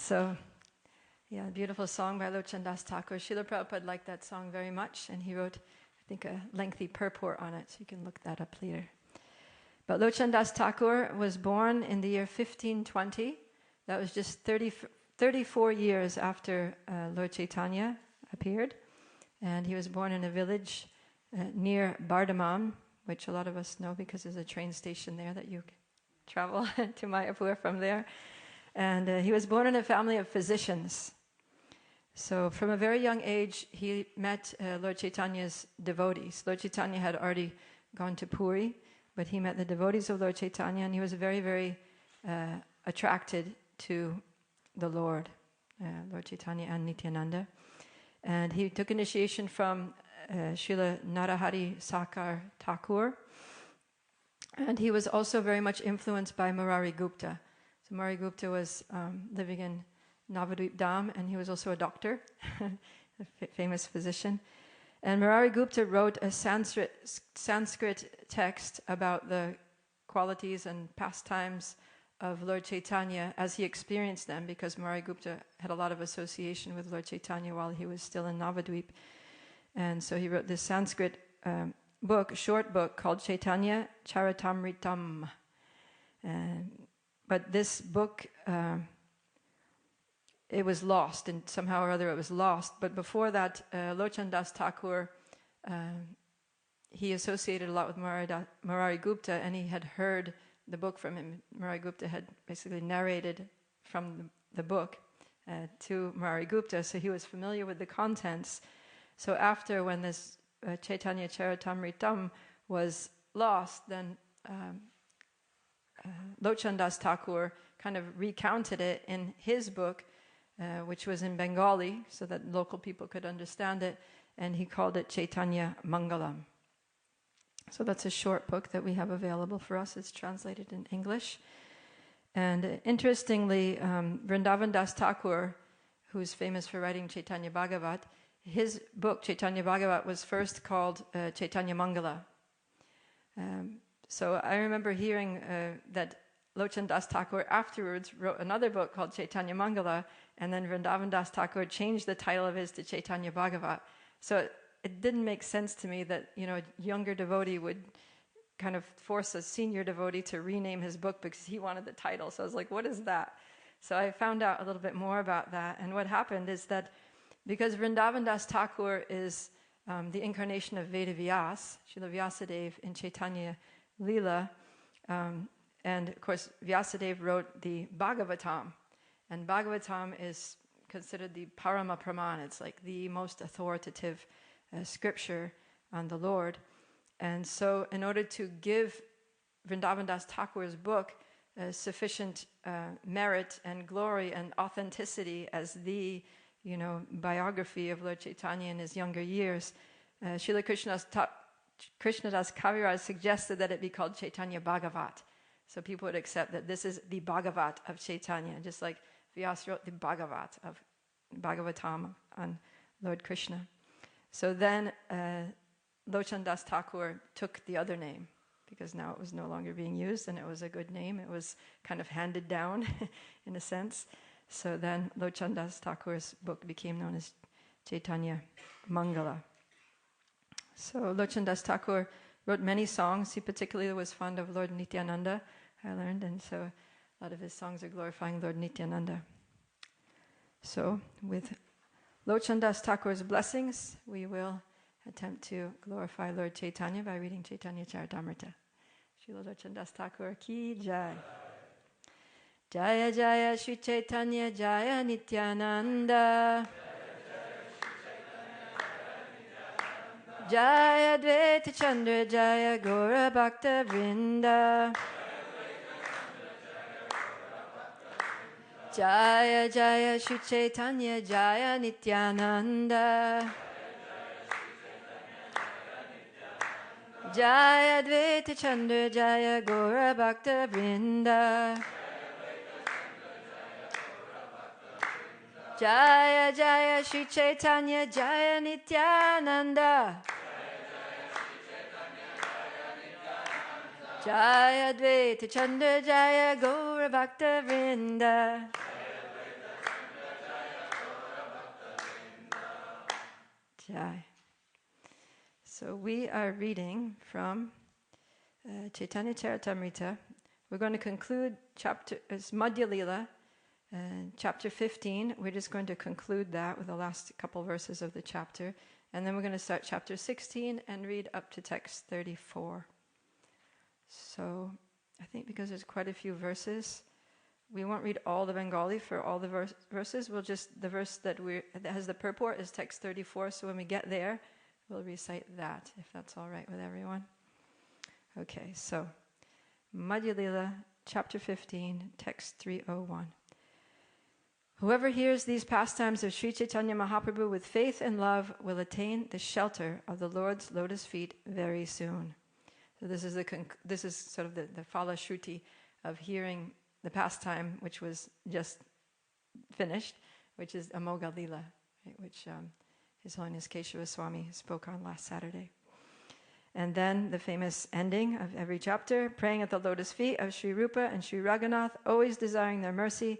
So, yeah, beautiful song by Lochan Das Thakur. Srila Prabhupada liked that song very much, and he wrote, I think, a lengthy purport on it, so you can look that up later. But Lochan Das Thakur was born in the year 1520. That was just 34 years after Lord Chaitanya appeared. And he was born in a village near Bardhaman, which a lot of us know because there's a train station there that you can travel to Mayapur from there. And he was born in a family of physicians. So from a very young age, he met Lord Chaitanya's devotees. Lord Chaitanya had already gone to Puri, but he met the devotees of Lord Chaitanya, and he was very, very attracted to the Lord Chaitanya and Nityananda. And he took initiation from Srila Narahari Sakar Thakur. And he was also very much influenced by Murari Gupta. So Murari Gupta was living in Navadvip Dham, and he was also a doctor, a famous physician. And Murari Gupta wrote a Sanskrit text about the qualities and pastimes of Lord Chaitanya as he experienced them, because Murari Gupta had a lot of association with Lord Chaitanya while he was still in Navadvip. And so he wrote this Sanskrit book, short book, called Chaitanya Charitamritam. But this book, it was lost, and somehow or other it was lost. But before that, Lochan Das Thakur, he associated a lot with Murari Gupta, and he had heard the book from him. Murari Gupta had basically narrated from the book to Murari Gupta, so he was familiar with the contents. So after, when this Chaitanya Charitamritam was lost, then Lochan Das Thakur kind of recounted it in his book, which was in Bengali, so that local people could understand it, and he called it Chaitanya Mangalam. So that's a short book that we have available for us. It's translated in English. And interestingly, Vrindavan Das Thakur, who's famous for writing Chaitanya Bhagavat, his book, Chaitanya Bhagavat, was first called Chaitanya Mangala. So I remember hearing that Lochan Das Thakur afterwards wrote another book called Chaitanya Mangala, and then Vrindavan Das Thakur changed the title of his to Chaitanya Bhagavat. So it didn't make sense to me that, a younger devotee would kind of force a senior devotee to rename his book because he wanted the title. So I was like, what is that? So I found out a little bit more about that. And what happened is that because Vrindavan Das Thakur is the incarnation of Veda Vyas, Srila Vyasadeva in Chaitanya Leela, and of course Vyasadeva wrote the Bhagavatam, and Bhagavatam is considered the Parama Praman. It's like the most authoritative scripture on the Lord. And so in order to give Vrindavan Das Thakur's book sufficient merit and glory and authenticity as the biography of Lord Chaitanya in his younger years, Srila Krishnadas Kaviraj suggested that it be called Chaitanya Bhagavat. So people would accept that this is the Bhagavat of Chaitanya, just like Vyas wrote the Bhagavat of Bhagavatam on Lord Krishna. So then Lochan Das Thakur took the other name, because now it was no longer being used, and it was a good name. It was kind of handed down in a sense. So then Lochan Das Thakur's book became known as Chaitanya Mangala. So Lochan Das Thakur wrote many songs. He particularly was fond of Lord Nityananda, I learned, and so a lot of his songs are glorifying Lord Nityananda. So with Lochan Das Thakur's blessings, we will attempt to glorify Lord Chaitanya by reading Chaitanya Charitamrita. Srila Lochan Das Thakur ki jai. Jaya Jaya Shri Chaitanya Jaya Nityananda. Jaya Dvaita Chandra Jaya Gaura Bhakta Vrinda. Jaya Jaya Shri Chaitanya Jaya Nityananda. Jaya Dvaita Chandra Jaya Gaura Bhakta Vrinda. Jaya Jaya Shri Chaitanya Jaya Nityananda. Jaya Dvaita Chandra Jaya Gaura Bhakta Vrinda. Jai. So we are reading from Chaitanya Charitamrita. We're going to conclude Madhya Lila, chapter 15. We're just going to conclude that with the last couple verses of the chapter. And then we're going to start chapter 16 and read up to text 34. So I think because there's quite a few verses, we won't read all the Bengali for all the verses. We'll just, the verse that has the purport is text 34. So when we get there, we'll recite that, if that's all right with everyone. Okay, so Madhya Lila, chapter 15, text 301. Whoever hears these pastimes of Sri Chaitanya Mahaprabhu with faith and love will attain the shelter of the Lord's lotus feet very soon. So this is sort of the Phala Shruti of hearing the pastime, which was just finished, which is Amogha Lila, right, which His Holiness Keshava Swami spoke on last Saturday. And then the famous ending of every chapter, praying at the lotus feet of Sri Rupa and Sri Raghunath, always desiring their mercy,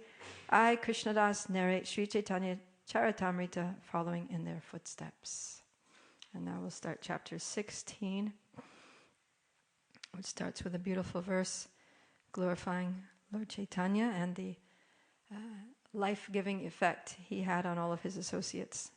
I, Krishnadas, narrate Sri Chaitanya Charitamrita, following in their footsteps. And now we'll start chapter 16, which starts with a beautiful verse glorifying Lord Chaitanya and the life-giving effect he had on all of his associates.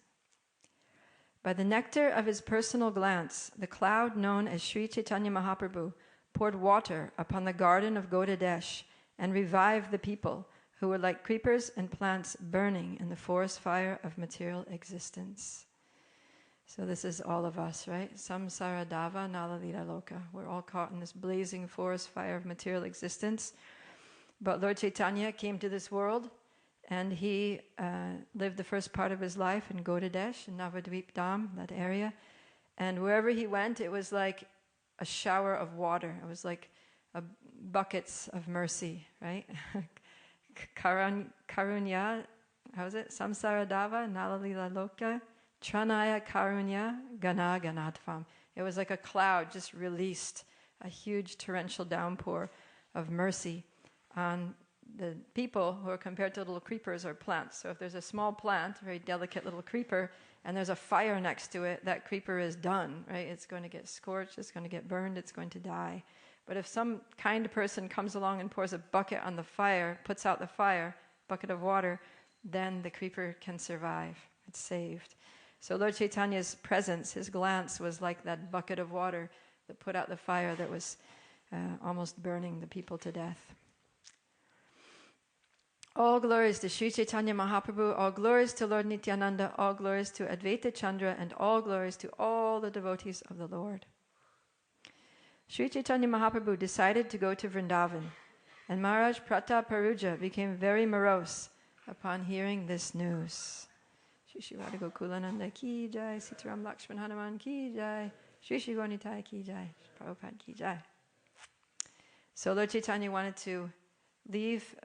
By the nectar of his personal glance, the cloud known as Sri Chaitanya Mahaprabhu poured water upon the garden of Gaudadesh and revived the people who were like creepers and plants burning in the forest fire of material existence. So this is all of us, right? Samsara dava nalalita loka. We're all caught in this blazing forest fire of material existence. But Lord Chaitanya came to this world, and he lived the first part of his life in Gaudadesh, in Navadvip Dham, that area. And wherever he went, it was like a shower of water. It was like buckets of mercy, right? Karunya, how is it? Samsara dava, nalalila loka, tranaya karunya, gana ganadvam. It was like a cloud just released, a huge torrential downpour of mercy on the people who are compared to little creepers or plants. So if there's a small plant, a very delicate little creeper, and there's a fire next to it, that creeper is done, right? It's going to get scorched, it's going to get burned, it's going to die. But if some kind person comes along and pours a bucket on the fire, puts out the fire, bucket of water, then the creeper can survive. It's saved. So Lord Chaitanya's presence, his glance, was like that bucket of water that put out the fire that was almost burning the people to death. All glories to Sri Chaitanya Mahaprabhu, all glories to Lord Nityananda, all glories to Advaita Chandra, and all glories to all the devotees of the Lord. Sri Chaitanya Mahaprabhu decided to go to Vrindavan, and Maharaj Prataparuja became very morose upon hearing this news. Shri Shri Radha Gokulananda ki jai, Sitaram Lakshman Hanuman ki jai, Shri Shri Gonitai ki jai, Prabhupada ki jai. So Lord Chaitanya wanted to leave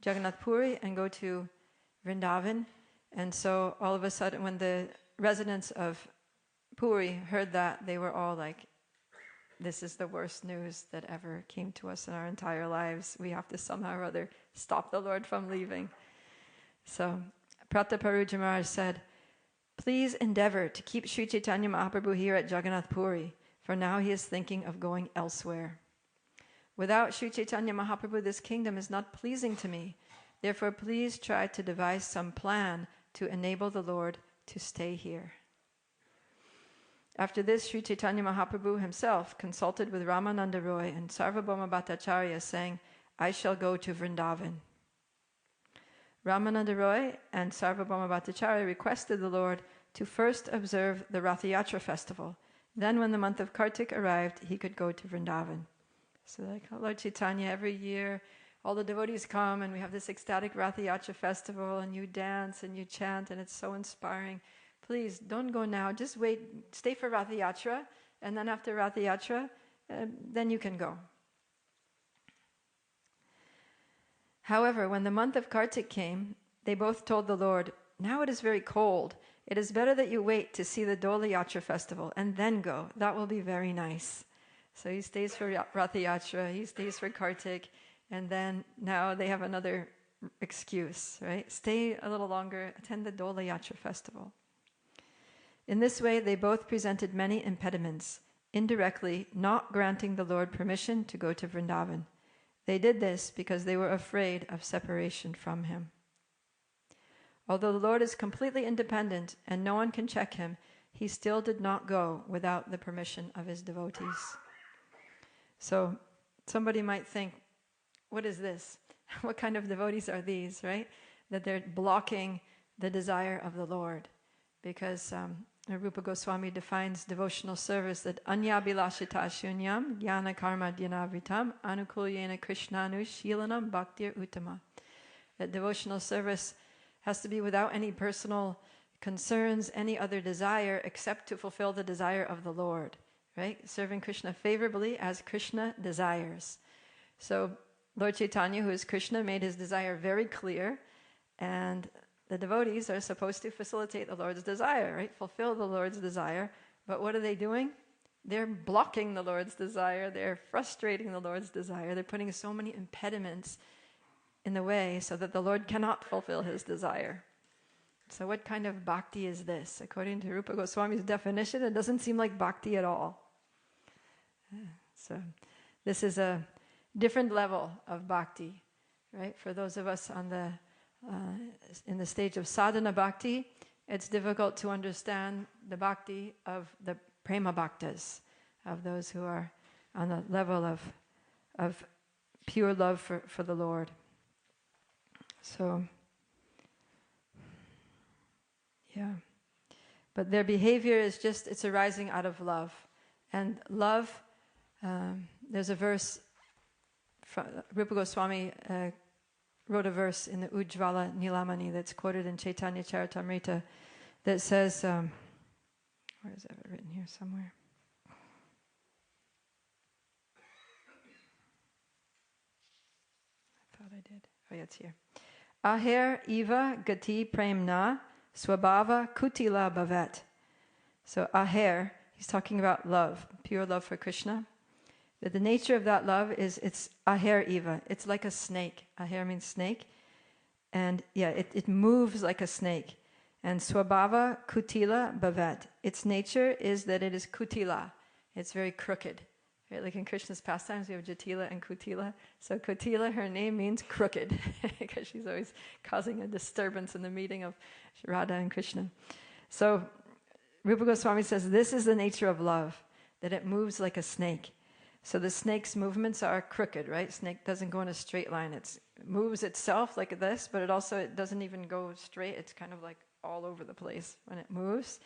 Jagannath Puri and go to Vrindavan. And so all of a sudden, when the residents of Puri heard that, they were all like, this is the worst news that ever came to us in our entire lives. We have to somehow or other stop the Lord from leaving. So Prataparuja Maharaj said, please endeavor to keep Sri Chaitanya Mahaprabhu here at Jagannath Puri, for now he is thinking of going elsewhere. Without Sri Chaitanya Mahaprabhu, this kingdom is not pleasing to me. Therefore, please try to devise some plan to enable the Lord to stay here. After this, Sri Chaitanya Mahaprabhu himself consulted with Ramananda Roy and Sarvabhauma Bhattacharya, saying, I shall go to Vrindavan. Ramananda Roy and Sarvabhauma Bhattacharya requested the Lord to first observe the Ratha Yatra festival. Then, when the month of Kartik arrived, he could go to Vrindavan. So like Lord Chaitanya, every year all the devotees come and we have this ecstatic Ratha Yatra festival and you dance and you chant and it's so inspiring. Please don't go now, just wait, stay for Ratha Yatra, and then after Ratha Yatra, then you can go. However, when the month of Kartik came, they both told the Lord, now it is very cold. It is better that you wait to see the Dola Yatra festival and then go. That will be very nice. So he stays for Ratha Yatra, he stays for Kartik, and then now they have another excuse, right? Stay a little longer, attend the Dola Yatra festival. In this way, they both presented many impediments, indirectly not granting the Lord permission to go to Vrindavan. They did this because they were afraid of separation from him. Although the Lord is completely independent and no one can check him, he still did not go without the permission of his devotees. So somebody might think, what is this? What kind of devotees are these, right? That they're blocking the desire of the Lord. Because Rupa Goswami defines devotional service that anyabhilashita shunyam jnana karma dhyanavitam anukulyena krishnanu shilanam bhaktir uttama. That devotional service has to be without any personal concerns, any other desire except to fulfill the desire of the Lord, right? Serving Krishna favorably as Krishna desires. So Lord Chaitanya, who is Krishna, made his desire very clear, and the devotees are supposed to facilitate the Lord's desire, right? Fulfill the Lord's desire. But what are they doing? They're blocking the Lord's desire. They're frustrating the Lord's desire. They're putting so many impediments in the way so that the Lord cannot fulfill his desire. So what kind of bhakti is this? According to Rupa Goswami's definition, it doesn't seem like bhakti at all. So this is a different level of bhakti, right? For those of us on the in the stage of sadhana bhakti, it's difficult to understand the bhakti of the prema bhaktas, of those who are on the level of pure love for the Lord. So, yeah. But their behavior is just, it's arising out of love. And love, there's a verse, Rupa Goswami wrote a verse in the Ujjvala Nilamani that's quoted in Chaitanya Charitamrita that says, where is that written here somewhere? I thought I did. Oh yeah, it's here. Aher Eva Gati Premna Swabhava Kutila Bhavet. So Aher, he's talking about love, pure love for Krishna. But the nature of that love is it's Aher Eva. It's like a snake. Aher means snake. And yeah, it moves like a snake. And Swabhava Kutila Bhavet. Its nature is that it is Kutila. It's very crooked. Right? Like in Krishna's pastimes, we have Jatila and Kutila. So Kutila, her name means crooked, because she's always causing a disturbance in the meeting of Radha and Krishna. So Rupa Goswami says this is the nature of love, that it moves like a snake. So the snake's movements are crooked, right? Snake doesn't go in a straight line. It moves itself like this, but it doesn't even go straight. It's kind of like all over the place when it moves.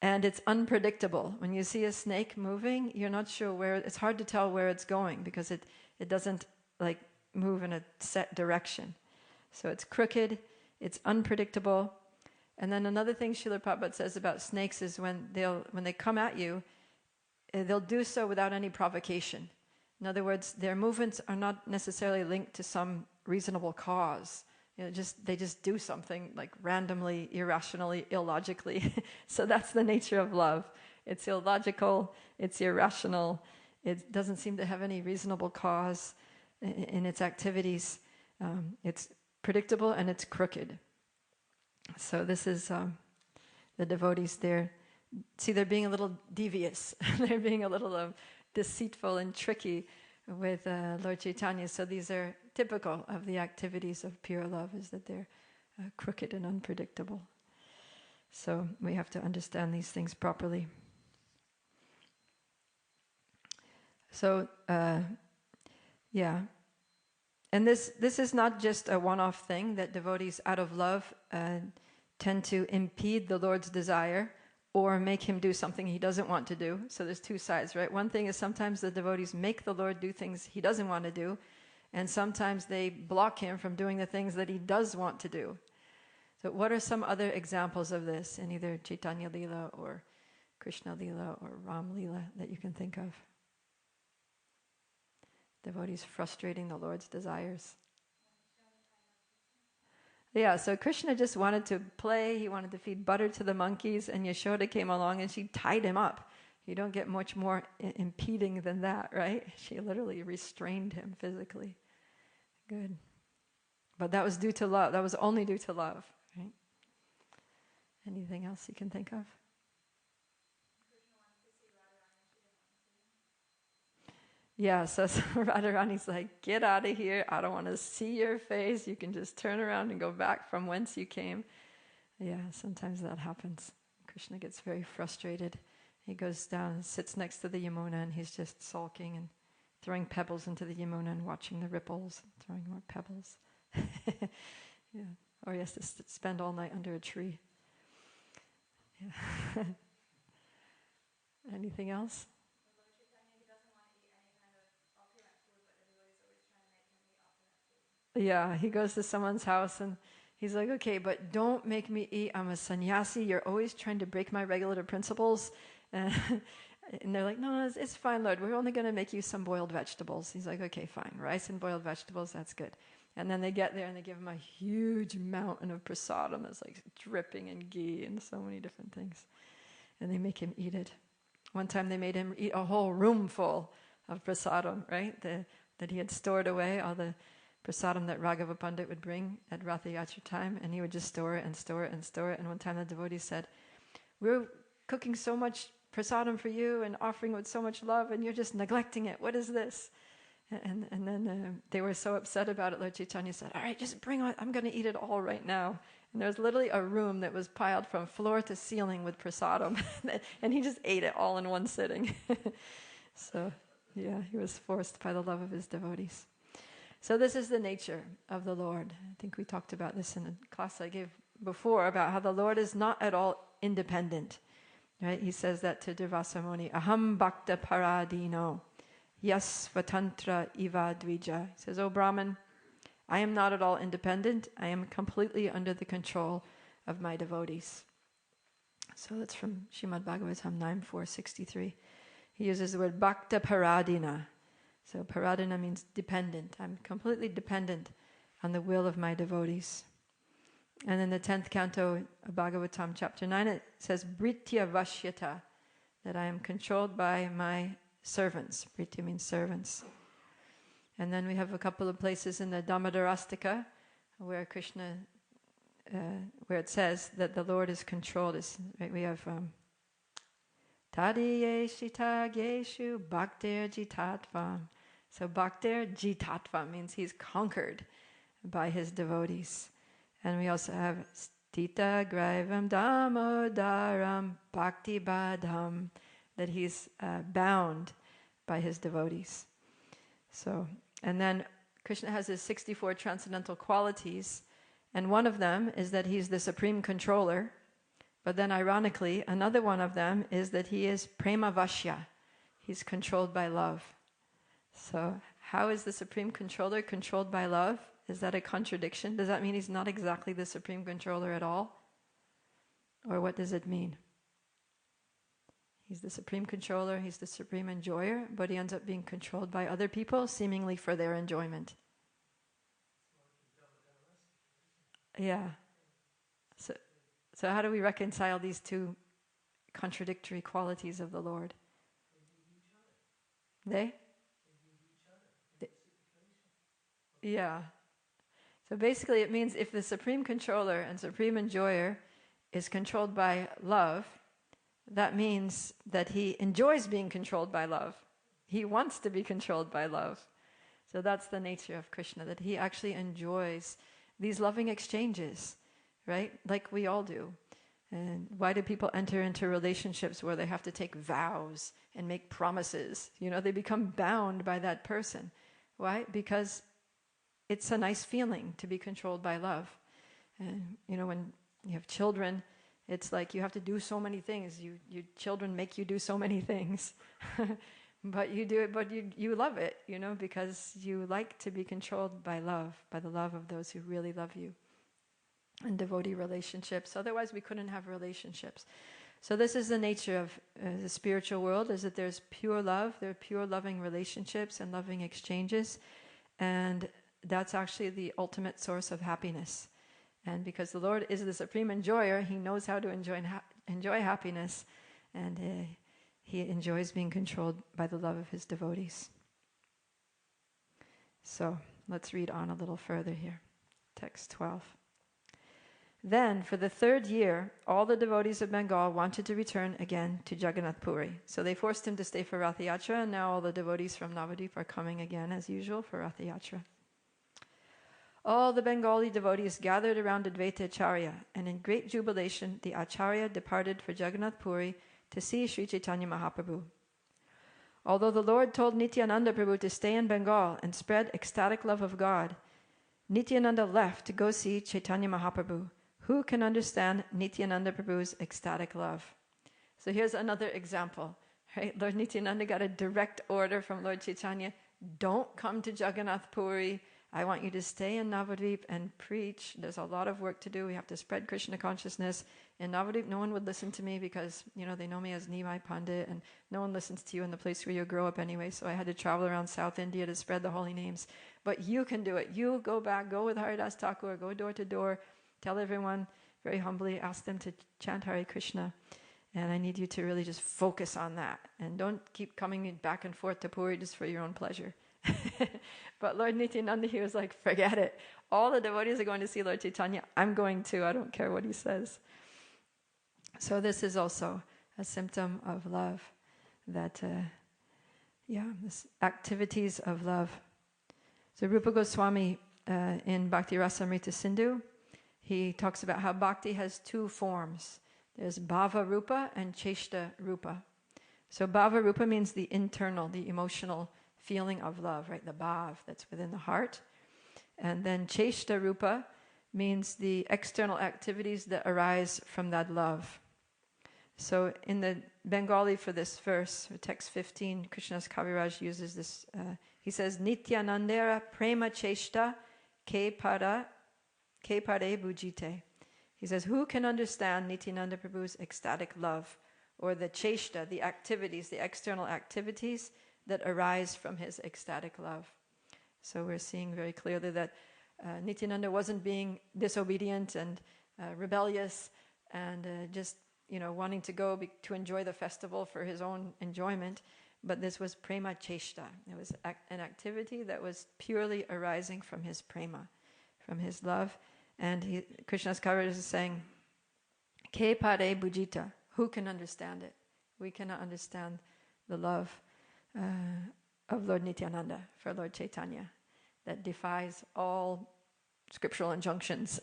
And it's unpredictable. When you see a snake moving, you're not sure where, it's hard to tell where it's going because it doesn't like move in a set direction. So it's crooked, it's unpredictable. And then another thing Srila Prabhupada says about snakes is when they come at you, they'll do so without any provocation. In other words, their movements are not necessarily linked to some reasonable cause. They just do something like randomly, irrationally, illogically. So that's the nature of love. It's illogical, it's irrational, it doesn't seem to have any reasonable cause in its activities. It's predictable and it's crooked. So this is the devotees there. See, they're being a little devious. They're being a little deceitful and tricky with Lord Chaitanya. So these are typical of the activities of pure love, is that they're crooked and unpredictable. So we have to understand these things properly. So, yeah. And this is not just a one-off thing, that devotees out of love tend to impede the Lord's desire or make him do something he doesn't want to do. So there's two sides, right? One thing is sometimes the devotees make the Lord do things he doesn't want to do, and sometimes they block him from doing the things that he does want to do. So what are some other examples of this in either Chaitanya Leela or Krishna Leela or Ram Leela that you can think of? Devotees frustrating the Lord's desires. Yeah, so Krishna just wanted to play, he wanted to feed butter to the monkeys, and Yashoda came along and she tied him up. You don't get much more impeding than that, right? She literally restrained him physically. Good. But that was due to love. That was only due to love, right? Anything else you can think of? Yeah, so Radharani's like, get out of here. I don't want to see your face. You can just turn around and go back from whence you came. Yeah, sometimes that happens. Krishna gets very frustrated. He goes down and sits next to the Yamuna, and he's just sulking and throwing pebbles into the Yamuna and watching the ripples, throwing more pebbles. Yeah. Or he has to spend all night under a tree. Yeah. Anything else? Yeah, he goes to someone's house and he's like, okay, but don't make me eat. I'm a sannyasi. You're always trying to break my regulative principles. And they're like, no, it's fine, Lord. We're only going to make you some boiled vegetables. He's like, okay, fine. Rice and boiled vegetables, that's good. And then they get there and they give him a huge mountain of prasadam that's like dripping in ghee and so many different things. And they make him eat it. One time they made him eat a whole room full of prasadam, right? That he had stored away, all the prasadam that Raghava Pandit would bring at Ratha Yatra time, and he would just store it and store it and store it. And one time the devotee said, we're cooking so much prasadam for you and offering with so much love, and you're just neglecting it. What is this? And then they were so upset about it, Lord Chaitanya said, all right, just bring on, I'm going to eat it all right now. And there was literally a room that was piled from floor to ceiling with prasadam, and he just ate it all in one sitting. So, yeah, he was forced by the love of his devotees. So this is the nature of the Lord. I think we talked about this in a class I gave before about how the Lord is not at all independent. Right? He says that to Durvasa Muni, Aham Bhakta Paradino, Yas Vatantra Iva Dvija. He says, O Brahman, I am not at all independent. I am completely under the control of my devotees. So that's from Srimad Bhagavatam 9.463. He uses the word Bhakta Paradina. So Paradina means dependent. I'm completely dependent on the will of my devotees. And in the 10th canto of Bhagavatam, chapter 9, it says, Britya Vashyata, that I am controlled by my servants. Britya means servants. And then we have a couple of places in the Damodarastika where Krishna, where it says that the Lord is controlled. Right? We have Tadiyeshita Geshu Bhaktir Jitatvam. So Bhaktir Jitatvam means he's conquered by his devotees. And we also have Stita Graivam Damodaram Bhakti Badham, that he's bound by his devotees. So, and then Krishna has his 64 transcendental qualities, and one of them is that he's the supreme controller. But then ironically, another one of them is that he is prema vashya. He's controlled by love. So how is the supreme controller controlled by love? Is that a contradiction? Does that mean he's not exactly the supreme controller at all? Or what does it mean? He's the supreme controller, he's the supreme enjoyer, but he ends up being controlled by other people, seemingly for their enjoyment. Yeah. So how do we reconcile these two contradictory qualities of the Lord? They? Yeah. So basically it means if the supreme controller and supreme enjoyer is controlled by love, that means that he enjoys being controlled by love. He wants to be controlled by love. So that's the nature of Krishna, that he actually enjoys these loving exchanges, right? Like we all do. And why do people enter into relationships where they have to take vows and make promises? You know, they become bound by that person. Why? Because it's a nice feeling to be controlled by love. And, you know, when you have children, it's like you have to do so many things. Your children make you do so many things. But you do it, but you love it, you know, because you like to be controlled by love, by the love of those who really love you. And devotee relationships. Otherwise, we couldn't have relationships. So this is the nature of the spiritual world, is that there's pure love, there are pure loving relationships and loving exchanges. And that's actually the ultimate source of happiness. And because the Lord is the supreme enjoyer, he knows how to enjoy happiness, and he enjoys being controlled by the love of his devotees. So let's read on a little further here. Text 12. Then, for the third year, all the devotees of Bengal wanted to return again to Jagannath Puri. So they forced him to stay for Rath Yatra, and now all the devotees from Navadvip are coming again, as usual, for Rath Yatra. All the Bengali devotees gathered around Advaita Acharya, and in great jubilation, the Acharya departed for Jagannath Puri to see Sri Chaitanya Mahaprabhu. Although the Lord told Nityananda Prabhu to stay in Bengal and spread ecstatic love of God, Nityananda left to go see Chaitanya Mahaprabhu. Who can understand Nityananda Prabhu's ecstatic love? So here's another example, right? Lord Nityananda got a direct order from Lord Chaitanya, don't come to Jagannath Puri. I want you to stay in Navadvip and preach. There's a lot of work to do. We have to spread Krishna consciousness. In Navadvip, no one would listen to me because, they know me as Nimai Pandit, and no one listens to you in the place where you grow up anyway. So I had to travel around South India to spread the holy names. But you can do it. You go back, go with Haridas Thakur, go door to door, tell everyone very humbly, ask them to chant Hare Krishna. And I need you to really just focus on that. And don't keep coming back and forth to Puri just for your own pleasure. But Lord Nityananda, he was like, forget it. All the devotees are going to see Lord Chaitanya. I'm going too. I don't care what he says. So this is also a symptom of love. That, this activities of love. So Rupa Goswami in Bhakti Rasamrita Sindhu, he talks about how bhakti has two forms. There's bhava rupa and cheshta rupa. So bhava rupa means the internal, the emotional feeling of love, right? The bhav that's within the heart. And then cheshta rupa means the external activities that arise from that love. So in the Bengali for this verse, text 15, Krishnadas Kaviraj uses this, he says, Nityanandera prema cheshta ke pare bhujite. He says, who can understand Nityananda Prabhu's ecstatic love, or the cheshta, the activities, the external activities that arise from his ecstatic love? So we're seeing very clearly that Nityananda wasn't being disobedient and rebellious and just wanting to go to enjoy the festival for his own enjoyment, but this was prema cheshta. It was an activity that was purely arising from his prema, from his love. And Krishnadas Kaviraj is saying, Ke pare bhujita, who can understand it? We cannot understand the love of Lord Nityananda for Lord Chaitanya that defies all scriptural injunctions,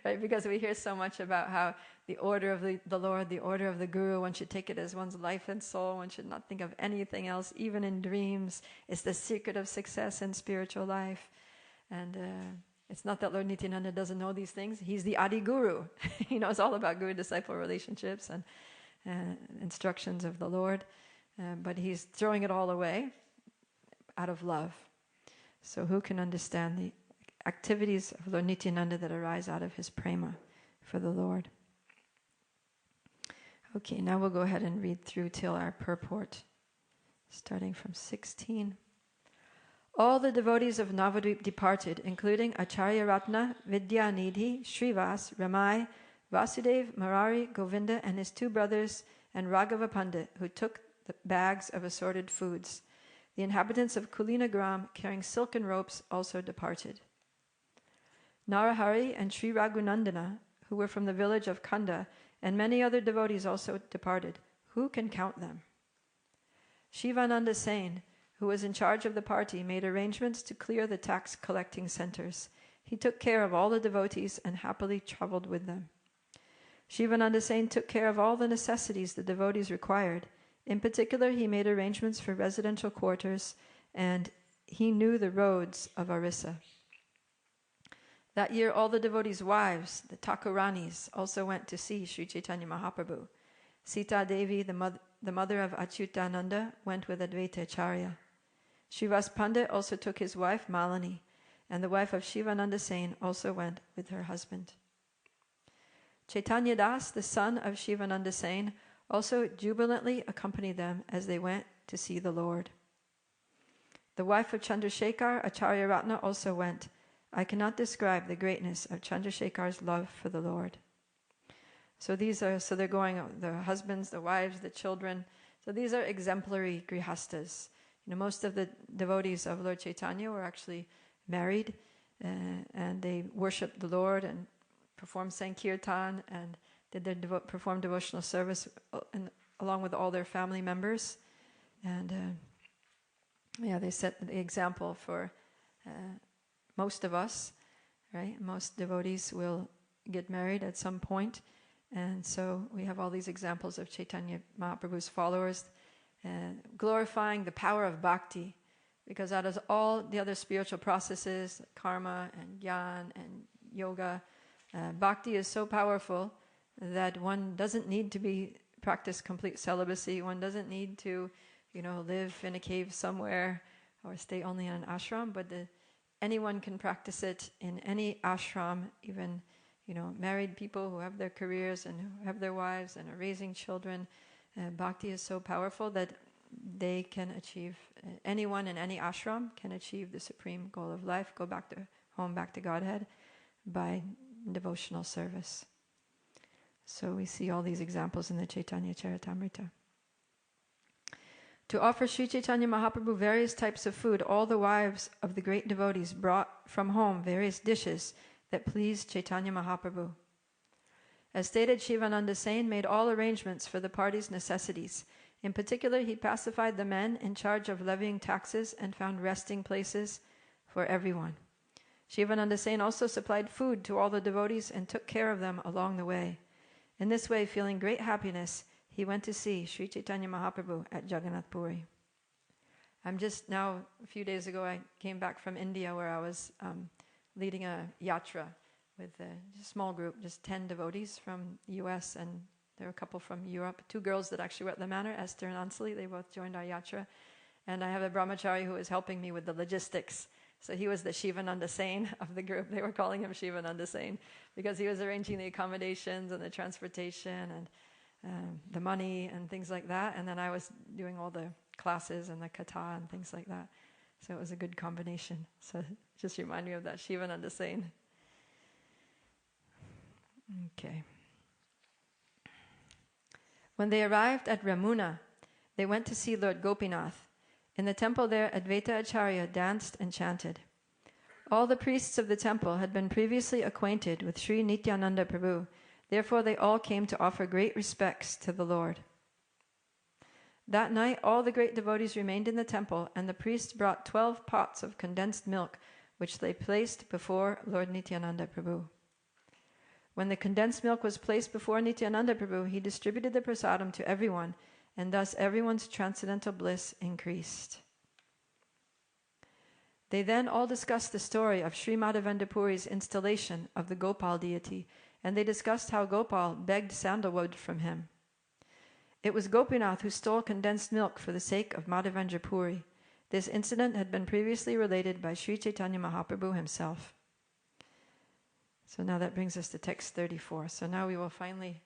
right? Because we hear so much about how the order of the Lord, the order of the Guru, one should take it as one's life and soul. One should not think of anything else, even in dreams. It's the secret of success in spiritual life. And it's not that Lord Nityananda doesn't know these things. He's the Adi Guru. He knows all about Guru-disciple relationships and instructions of the Lord. But he's throwing it all away out of love. So who can understand the activities of Lord Nityananda that arise out of his prema for the Lord? Okay, now we'll go ahead and read through till our purport, starting from 16. All the devotees of Navadvip departed, including Acharya Ratna, Vidyanidhi, Srivas, Ramai, Vasudev, Marari, Govinda, and his two brothers, and Raghava Pandit, who took the bags of assorted foods. The inhabitants of Kulinagram, carrying silken ropes, also departed. Narahari and Sri Raghunandana, who were from the village of Kanda, and many other devotees also departed. Who can count them? Shivananda Sain, who was in charge of the party, made arrangements to clear the tax collecting centers. He took care of all the devotees and happily traveled with them. Shivananda Sain took care of all the necessities the devotees required. In particular, he made arrangements for residential quarters, and he knew the roads of Orissa. That year, all the devotees' wives, the Thakuranis, also went to see Sri Chaitanya Mahaprabhu. Sita Devi, the mother of Achyutananda, went with Advaita Acharya. Srivas Pandit also took his wife Malini, and the wife of Shivananda Sain also went with her husband. Chaitanya Das, the son of Shivananda Sain, also jubilantly accompanied them as they went to see the Lord. The wife of Chandrasekhar, Acharya Ratna, also went. I cannot describe the greatness of Chandrasekhar's love for the Lord. So they're going, the husbands, the wives, the children. So these are exemplary grihastas. Most of the devotees of Lord Chaitanya were actually married, and they worshiped the Lord and performed Sankirtan and did their performed devotional service along with all their family members. And they set the example for most of us, right? Most devotees will get married at some point. And so we have all these examples of Chaitanya Mahaprabhu's followers glorifying the power of bhakti, because out of all the other spiritual processes, karma and jnana and yoga, bhakti is so powerful that one doesn't need to practice complete celibacy. One doesn't need to, live in a cave somewhere or stay only in an ashram, but anyone can practice it in any ashram, even married people who have their careers and who have their wives and are raising children. Bhakti is so powerful that they can achieve, anyone in any ashram can achieve the supreme goal of life, go back to home, back to Godhead, by devotional service. So we see all these examples in the Chaitanya Charitamrita. To offer Sri Chaitanya Mahaprabhu various types of food, all the wives of the great devotees brought from home various dishes that pleased Chaitanya Mahaprabhu. As stated, Shivananda Sain made all arrangements for the party's necessities. In particular, he pacified the men in charge of levying taxes and found resting places for everyone. Shivananda Sain also supplied food to all the devotees and took care of them along the way. In this way, feeling great happiness, he went to see Sri Chaitanya Mahaprabhu at Jagannath Puri. I'm just now, a few days ago, I came back from India where I was leading a yatra with a small group, just 10 devotees from the US, and there were a couple from Europe, 2 girls that actually were at the manor, Esther and Ansali. They both joined our yatra. And I have a brahmachari who was helping me with the logistics. So he was the Shivananda Sain of the group. They were calling him Shivananda Sain because he was arranging the accommodations and the transportation and the money and things like that. And then I was doing all the classes and the kata and things like that. So it was a good combination. So it just reminded me of that Shivananda Sain. Okay. When they arrived at Ramuna, they went to see Lord Gopinath. In the temple there, Advaita Acharya danced and chanted. All the priests of the temple had been previously acquainted with Sri Nityananda Prabhu. Therefore, they all came to offer great respects to the Lord. That night, all the great devotees remained in the temple, and the priests brought 12 pots of condensed milk, which they placed before Lord Nityananda Prabhu. When the condensed milk was placed before Nityananda Prabhu, he distributed the prasadam to everyone, and thus everyone's transcendental bliss increased. They then all discussed the story of Sri Madhavendra Puri's installation of the Gopal deity, and they discussed how Gopal begged sandalwood from him. It was Gopinath who stole condensed milk for the sake of Madhavendra Puri. This incident had been previously related by Sri Chaitanya Mahaprabhu himself. So now that brings us to text 34. So now we will finally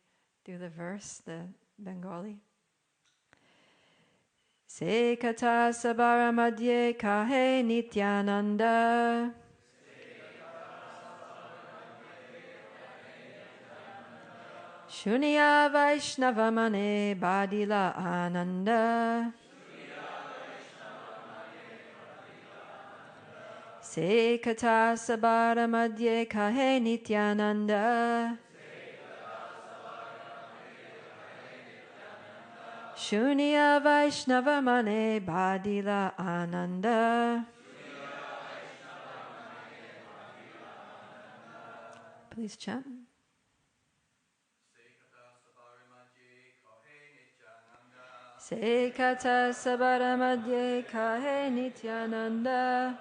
do the verse, the Bengali. Se kata sabara madhye kahe Nityananda. Shunya Vaishnava mane badila ananda. Se kata sabara madhye kahe Nityananda. Shunya Vaishnava mane badila ananda. Please chant. Se kata sabara madhye kahe Nityananda.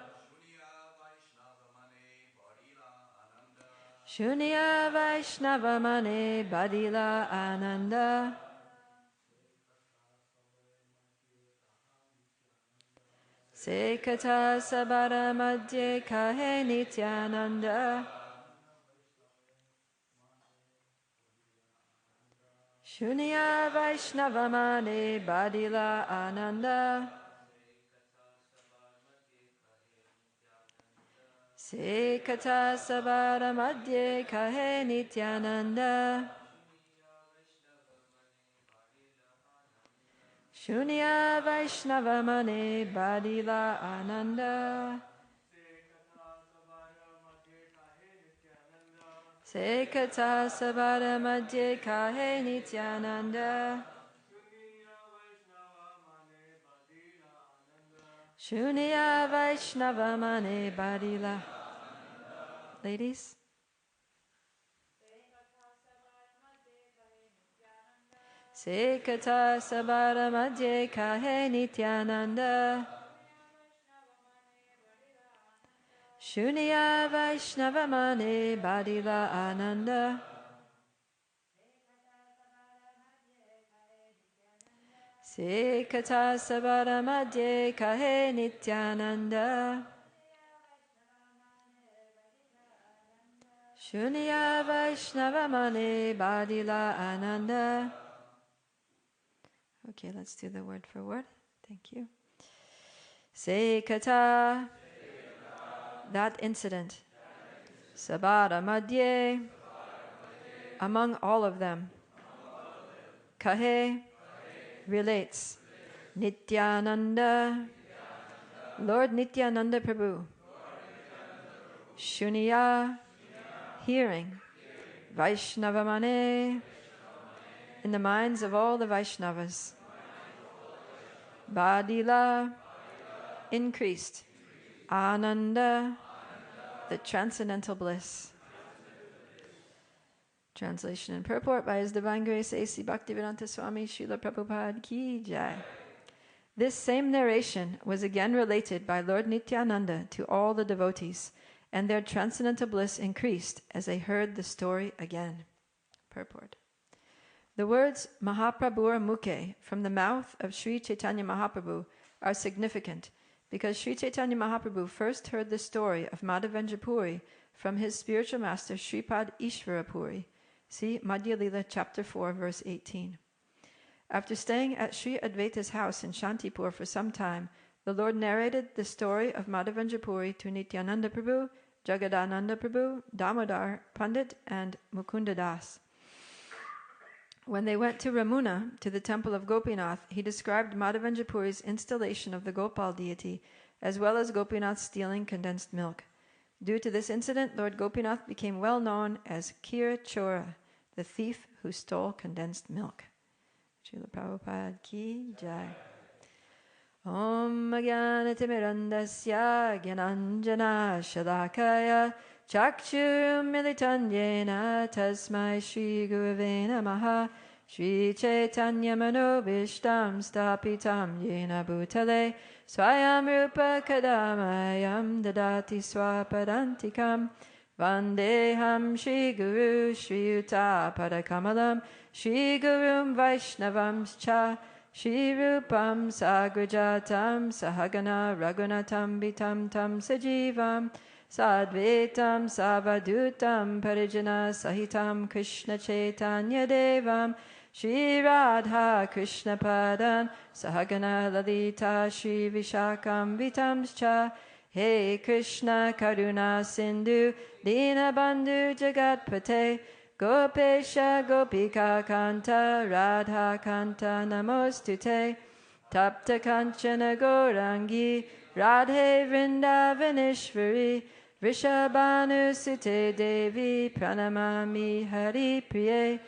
Shunya Vaishnava mane badila ananda. Se kata sabara madhye kahe Nityananda. Shunya Vaishnava mane badila ananda. Se kata sabara madhye kahe Nityananda. Shunya Vaishnava mane badila ananda. Sekata Sabada Madhye Kahe Nityananda Shuniya Vaishnava Mane Badila. Ladies? Sekata Sabada Madhye Kahe Nityananda Shuniya Vaishnava Mane Badila Ananda Sekata Sabada Madhye Kahe Nityananda Shuniya Vaishnava Mane Badila Ananda. Okay, let's do the word for word. Thank you. Sekata, that incident. Sabada Madhye, among all of them. Kahe, relates. Nityananda, Lord Nityananda Prabhu. Shuniya, hearing. Vaishnavamane, in the minds of all the Vaishnavas. Badila, increased. Ananda, the transcendental bliss. Translation and purport by His Divine Grace A.C. Bhaktivedanta Swami Srila Prabhupada Ki Jai. This same narration was again related by Lord Nityananda to all the devotees, and their transcendental bliss increased as they heard the story again. Purport. The words Mahaprabhur Mukhe from the mouth of Sri Chaitanya Mahaprabhu are significant because Sri Chaitanya Mahaprabhu first heard the story of Madhavendra Puri from his spiritual master Sripad Ishvara Puri. See Madhya Lila chapter 4 verse 18. After staying at Sri Advaita's house in Shantipur for some time, the Lord narrated the story of Madhavendra Puri to Nityananda Prabhu, Jagadananda Prabhu, Damodar Pandit, and Mukunda Das. When they went to Ramuna, to the temple of Gopinath, he described Madhavendra Puri's installation of the Gopal deity, as well as Gopinath stealing condensed milk. Due to this incident, Lord Gopinath became well known as Kira Chora, the thief who stole condensed milk. Srila Prabhupada Ki Jai. Om Jnanatimirandasya Gyananjana Shalakaya Chakchurum Militanyena Tasmai Shri Gurave Namaha Shri Chaitanya Manobishtam Stapitam Yena Bhutale Swayam Rupa Kadamayam Dadati Swapadantikam Vandeham Shri Guru Shri Yuta Padakamalam Shri Gurum Vaishnavam Cha Shri Rupam Sagrajatam Sahagana Raghunatam Vitam Tam Sajivam Sadvetam Savadutam Parijana Sahitam Krishna Chaitanya Devam Shri Radha Krishna Padan Sahagana Lalita Shri Vishakam Vitamscha Hey Krishna Karuna Sindhu Dina Bandhu Jagatpate Gopesha Gopika Kanta Radha Kanta Namostute Tapta Kanchana Gorangi Radhe Vrindavaneshwari Vrishabhanu Sute Devi Pranamami Hari Priye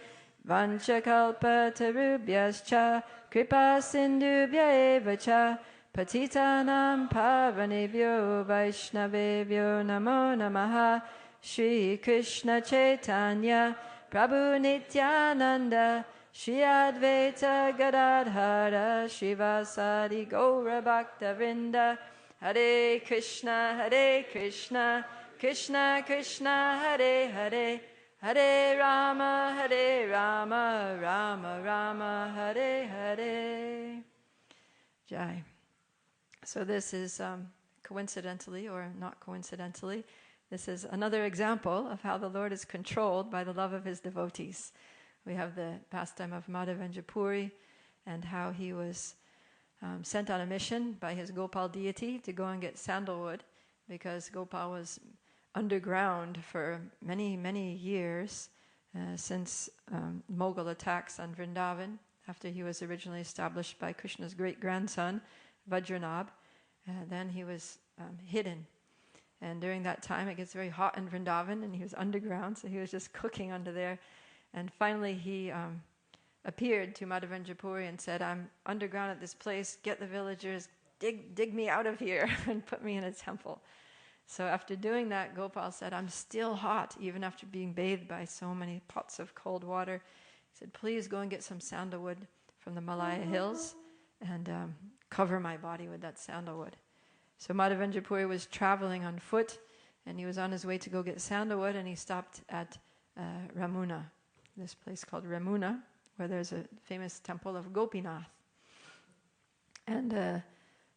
Vanchakalpa Tarubhyascha Kripa Sindhubhya Evacha Patitanam Pavanebhyo Vaishnavebhyo Namo Namaha Shri Krishna Chaitanya Prabhu Nityananda Shri Advaita Gadadhara Shivasadi Gaura Bhakta Vrinda Hare Krishna Krishna Krishna Hare Hare Hare Rama Rama Rama Hare Hare. Jai. So this is coincidentally or not coincidentally, this is another example of how the Lord is controlled by the love of His devotees. We have the pastime of Madhavendra Puri and how he was sent on a mission by his Gopal deity to go and get sandalwood because Gopal was underground for many, many years since Mughal attacks on Vrindavan after he was originally established by Krishna's great-grandson, Vajranabh. Then he was hidden. And during that time, it gets very hot in Vrindavan, and he was underground, so he was just cooking under there. And finally, he appeared to Madhavendra Puri and said, "I'm underground at this place. Get the villagers, dig me out of here, and put me in a temple." So after doing that, Gopal said, "I'm still hot, even after being bathed by so many pots of cold water." He said, "Please go and get some sandalwood from the Malaya hills and cover my body with that sandalwood." So Madhavendra Puri was traveling on foot, and he was on his way to go get sandalwood, and he stopped at Ramuna, this place called Ramuna, where there's a famous temple of Gopinath. And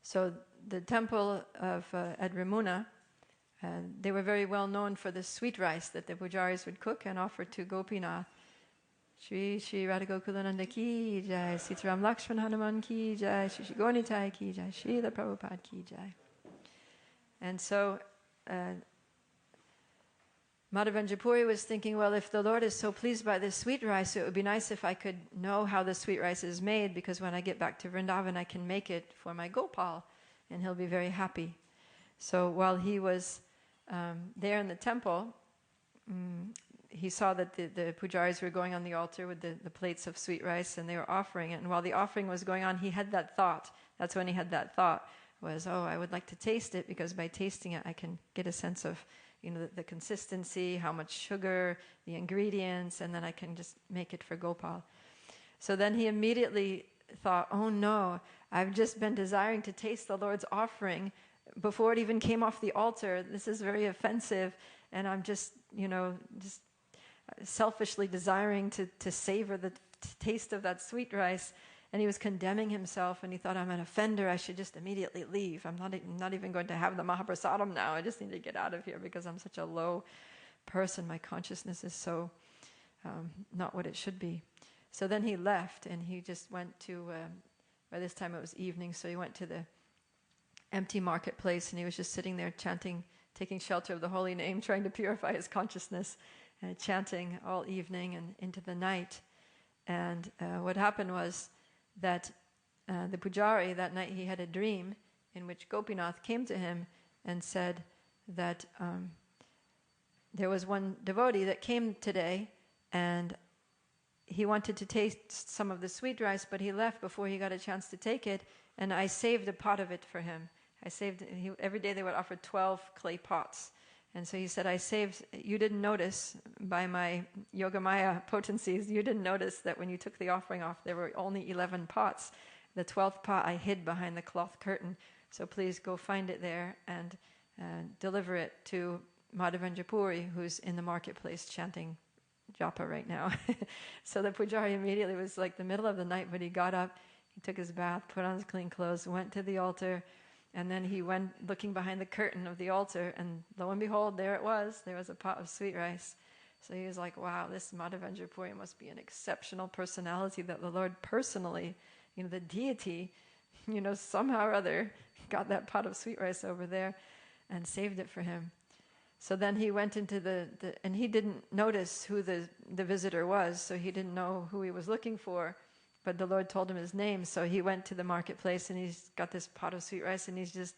so the temple of at Ramuna, they were very well known for the sweet rice that the pujaris would cook and offer to Gopinath. Shri Shri Radha Gokulananda ki jai, Sitaram Lakshman Hanuman ki jai, Shri Shri Gonitai ki jai, Srila Prabhupada ki jai. And so Madhavendra Puri was thinking, well, if the Lord is so pleased by this sweet rice, it would be nice if I could know how the sweet rice is made, because when I get back to Vrindavan, I can make it for my Gopal, and he'll be very happy. So while he was there in the temple, he saw that the pujaris were going on the altar with the plates of sweet rice, and they were offering it. And while the offering was going on, he had that thought. That's when he had that thought, was, oh, I would like to taste it, because by tasting it, I can get a sense of, the consistency, how much sugar, the ingredients, and then I can just make it for Gopal. So then he immediately thought, oh no, I've just been desiring to taste the Lord's offering before it even came off the altar. This is very offensive, and I'm just selfishly desiring to savor the taste of that sweet rice. And he was condemning himself, and he thought, I'm an offender, I should just immediately leave. I'm not even going to have the Mahaprasadam now. I just need to get out of here because I'm such a low person. My consciousness is so not what it should be. So then he left, and he just went to, by this time it was evening, so he went to the empty marketplace, and he was just sitting there chanting, taking shelter of the holy name, trying to purify his consciousness, and chanting all evening and into the night. And what happened was that the pujari, that night he had a dream in which Gopinath came to him and said that there was one devotee that came today, and he wanted to taste some of the sweet rice, but he left before he got a chance to take it, and I saved a pot of it for him. Every day they would offer 12 clay pots. And so he said, you didn't notice by my Yogamaya potencies, you didn't notice that when you took the offering off, there were only 11 pots. The 12th pot I hid behind the cloth curtain. So please go find it there and deliver it to Madhavendra Puri, who's in the marketplace chanting japa right now. So the pujari immediately, was like the middle of the night, but he got up, he took his bath, put on his clean clothes, went to the altar, and then he went looking behind the curtain of the altar, and lo and behold, there it was. There was a pot of sweet rice. So he was like, wow, this Madhavendra Puri must be an exceptional personality, that the Lord personally, the deity, somehow or other got that pot of sweet rice over there and saved it for him. So then he went into and he didn't notice who the visitor was, so he didn't know who he was looking for. But the Lord told him his name, so he went to the marketplace, and he's got this pot of sweet rice, and he's just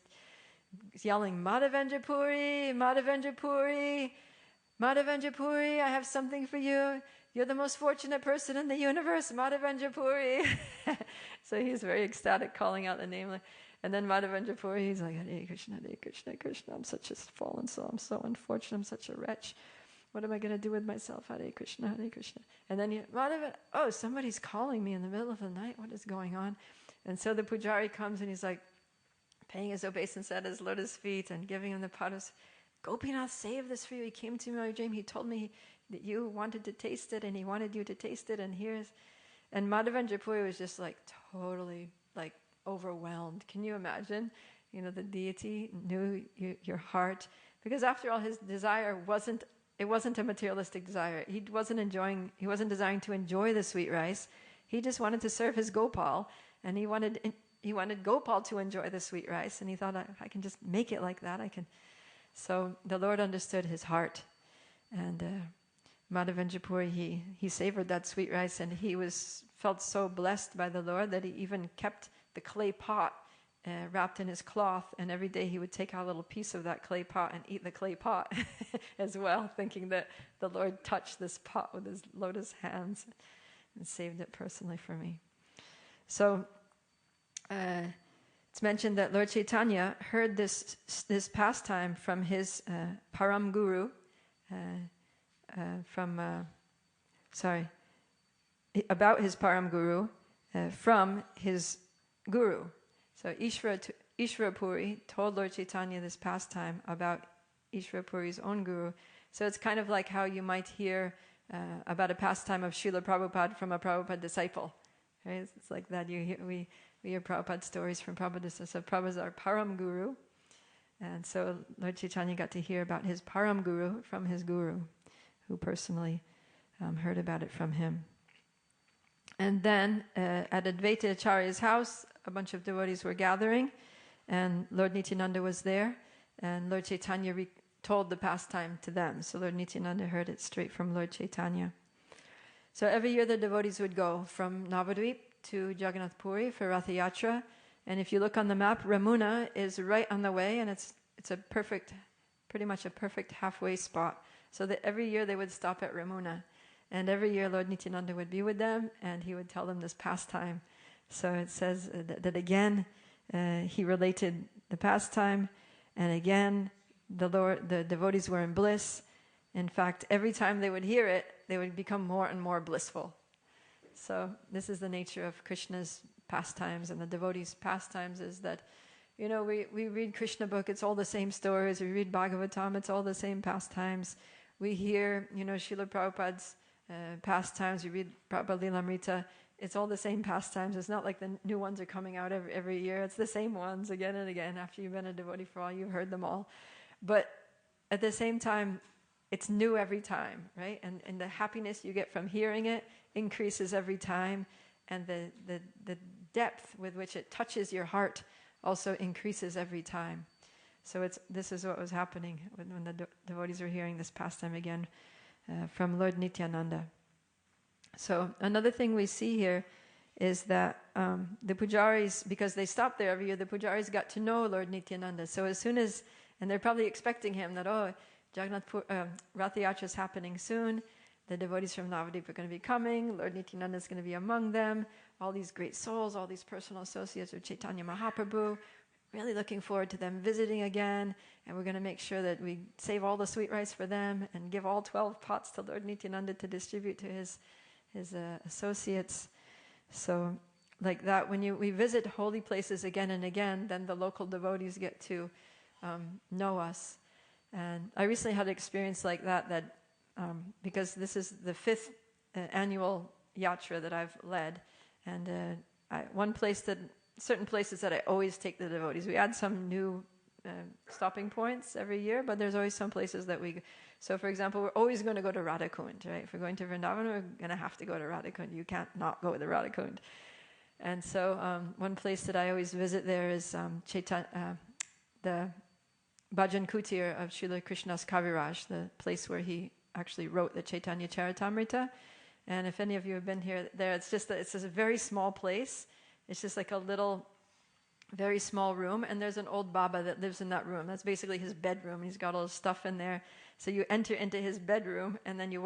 yelling, Madhavendra Puri, Madhavendra Puri, Madhavendra Puri, I have something for you. You're the most fortunate person in the universe, Madhavendra Puri. So he's very ecstatic, calling out the name. And then Madhavendra Puri, he's like, Hare Krishna, Krishna, I'm such a fallen soul, I'm so unfortunate, I'm such a wretch. What am I going to do with myself? Hare Krishna, Hare Krishna. And then somebody's calling me in the middle of the night. What is going on? And so the pujari comes, and he's like paying his obeisance at his lotus feet and giving him the pot of, Gopinath saved this for you. He came to me in my dream. He told me that you wanted to taste it, and he wanted you to taste it. And and Madhavendra Puri was just like totally like overwhelmed. Can you imagine? The deity knew your heart, because after all, his desire wasn't a materialistic desire. He wasn't desiring to enjoy the sweet rice. He just wanted to serve his Gopal, and he wanted Gopal to enjoy the sweet rice, and he thought, if I can just make it like that, I can. So the Lord understood his heart, and Madhavendra Puri, he savored that sweet rice, and he felt so blessed by the Lord that he even kept the clay pot wrapped in his cloth, and every day he would take out a little piece of that clay pot and eat the clay pot as well, thinking that the Lord touched this pot with his lotus hands and saved it personally for me. So it's mentioned that Lord Chaitanya heard this pastime from his Param Guru, about his Param Guru from his Guru. So Ishvara Puri told Lord Chaitanya this pastime about Ishvara Puri's own Guru. So it's kind of like how you might hear about a pastime of Srila Prabhupada from a Prabhupada disciple. Right? It's like that. We hear Prabhupada stories from Prabhupada. So Prabhupada is our Param Guru. And so Lord Chaitanya got to hear about his Param Guru from his Guru, who personally heard about it from him. And then at Advaita Acharya's house, a bunch of devotees were gathering, and Lord Nityananda was there, and Lord Chaitanya told the pastime to them. So Lord Nityananda heard it straight from Lord Chaitanya. So every year the devotees would go from Navadvip to Jagannath Puri for Ratha Yatra, and if you look on the map, Ramuna is right on the way, and it's pretty much a perfect halfway spot. So that every year they would stop at Ramuna. And every year Lord Nityananda would be with them, and he would tell them this pastime. So it says that again, he related the pastime, and again, the devotees were in bliss. In fact, every time they would hear it, they would become more and more blissful. So this is the nature of Krishna's pastimes and the devotees' pastimes, is that, we read Krishna book, it's all the same stories. We read Bhagavatam, it's all the same pastimes. We hear, Srila Prabhupada's pastimes. You read Prabhupada Lilamrita, it's all the same pastimes. It's not like the new ones are coming out every year. It's the same ones again and again. After you've been a devotee for a while, you've heard them all. But at the same time, it's new every time, right? And the happiness you get from hearing it increases every time, and the depth with which it touches your heart also increases every time. So this is what was happening when the devotees were hearing this pastime again from Lord Nityananda. So another thing we see here is that the pujaris, because they stopped there every year, the pujaris got to know Lord Nityananda. So as soon as, and they're probably expecting him that, Ratha Yatra is happening soon, the devotees from Navadvip are going to be coming, Lord Nityananda is going to be among them, all these great souls, all these personal associates of Chaitanya Mahaprabhu, really looking forward to them visiting again, and we're going to make sure that we save all the sweet rice for them and give all 12 pots to Lord Nityananda to distribute to his associates. So like that, when we visit holy places again and again, then the local devotees get to know us. And I recently had an experience like that because this is the 5th annual yatra that I've led, and certain places that I always take the devotees. We add some new stopping points every year, but there's always some places that we... So for example, we're always going to go to Radhakund, right? If we're going to Vrindavan, we're going to have to go to Radhakund. You can't not go to Radhakund. And so one place that I always visit there is the Bhajan Kutir of Srila Krishnadas Kaviraj, the place where he actually wrote the Chaitanya Charitamrita. And if any of you have been there, it's just a very small place. It's just like a little, very small room, and there's an old Baba that lives in that room. That's basically his bedroom. He's got all his stuff in there. So you enter into his bedroom, and then you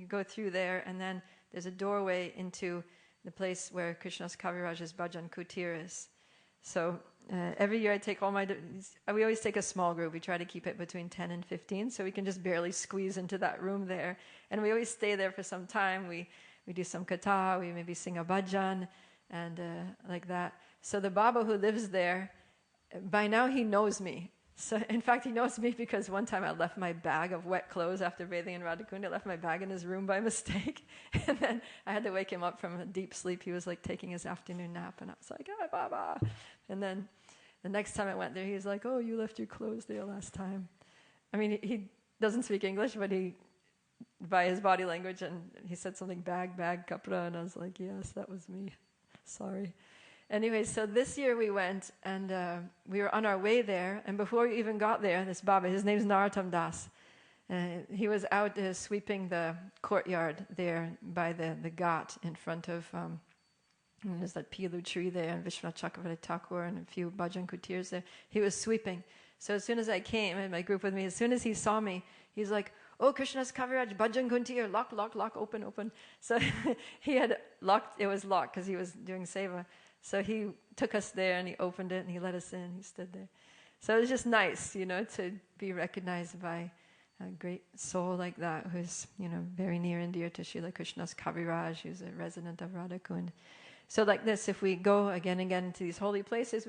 go through there, and then there's a doorway into the place where Krishnadas Kaviraj's Bhajan Kutir is. So every year I take we always take a small group. We try to keep it between 10 and 15, so we can just barely squeeze into that room there. And we always stay there for some time. We do some katha, we maybe sing a bhajan, and like that. So the Baba who lives there, by now he knows me. So in fact, he knows me because one time I left my bag of wet clothes after bathing in Radhakund. I left my bag in his room by mistake. And then I had to wake him up from a deep sleep. He was like taking his afternoon nap, and I was like, "Hi, Baba." And then the next time I went there, he was like, "Oh, you left your clothes there last time." I mean, he doesn't speak English, but by his body language, and he said something, bag, kapra, and I was like, "Yes, that was me. Sorry." Anyway, so this year we went, and we were on our way there, and before we even got there, this Baba, his name's Narottam Das, he was out sweeping the courtyard there by the ghat in front of And there's that pilu tree there, and Vishwanath Chakravarti Thakur, and a few bhajan kutirs there. He was sweeping. So as soon as I came, and my group with me, as soon as he saw me, he's like, "Oh, Krishna's Kaviraj, bhajan kuntir, lock, lock, lock, open, open." So he had locked, it was locked because he was doing seva. So he took us there and he opened it and he let us in. He stood there. So it was just nice, to be recognized by a great soul like that who's, very near and dear to Srila Krishna's Kaviraj, who's a resident of Radhakund. So like this, if we go again and again to these holy places,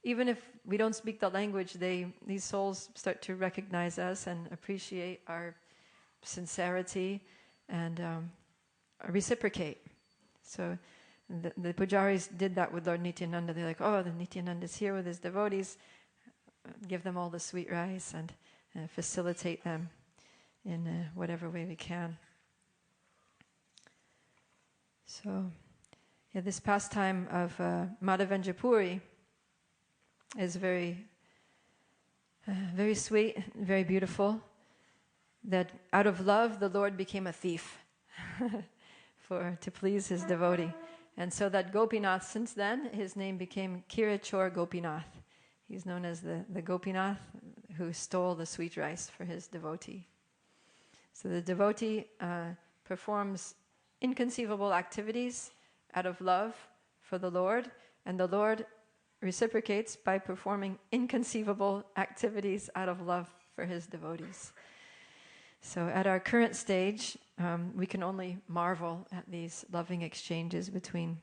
even if we don't speak the language, these souls start to recognize us and appreciate our sincerity and reciprocate. So the pujaris did that with Lord Nityananda. They're like, "Oh, the Nityananda is here with his devotees. Give them all the sweet rice and facilitate them in whatever way we can." So, this pastime of Madhavendra Puri is very, very sweet, very beautiful. That out of love, the Lord became a thief to please his devotee. And so that Gopinath, since then, his name became Kirachor Gopinath. He's known as the Gopinath who stole the sweet rice for his devotee. So the devotee performs inconceivable activities out of love for the Lord, and the Lord reciprocates by performing inconceivable activities out of love for his devotees. So at our current stage, we can only marvel at these loving exchanges between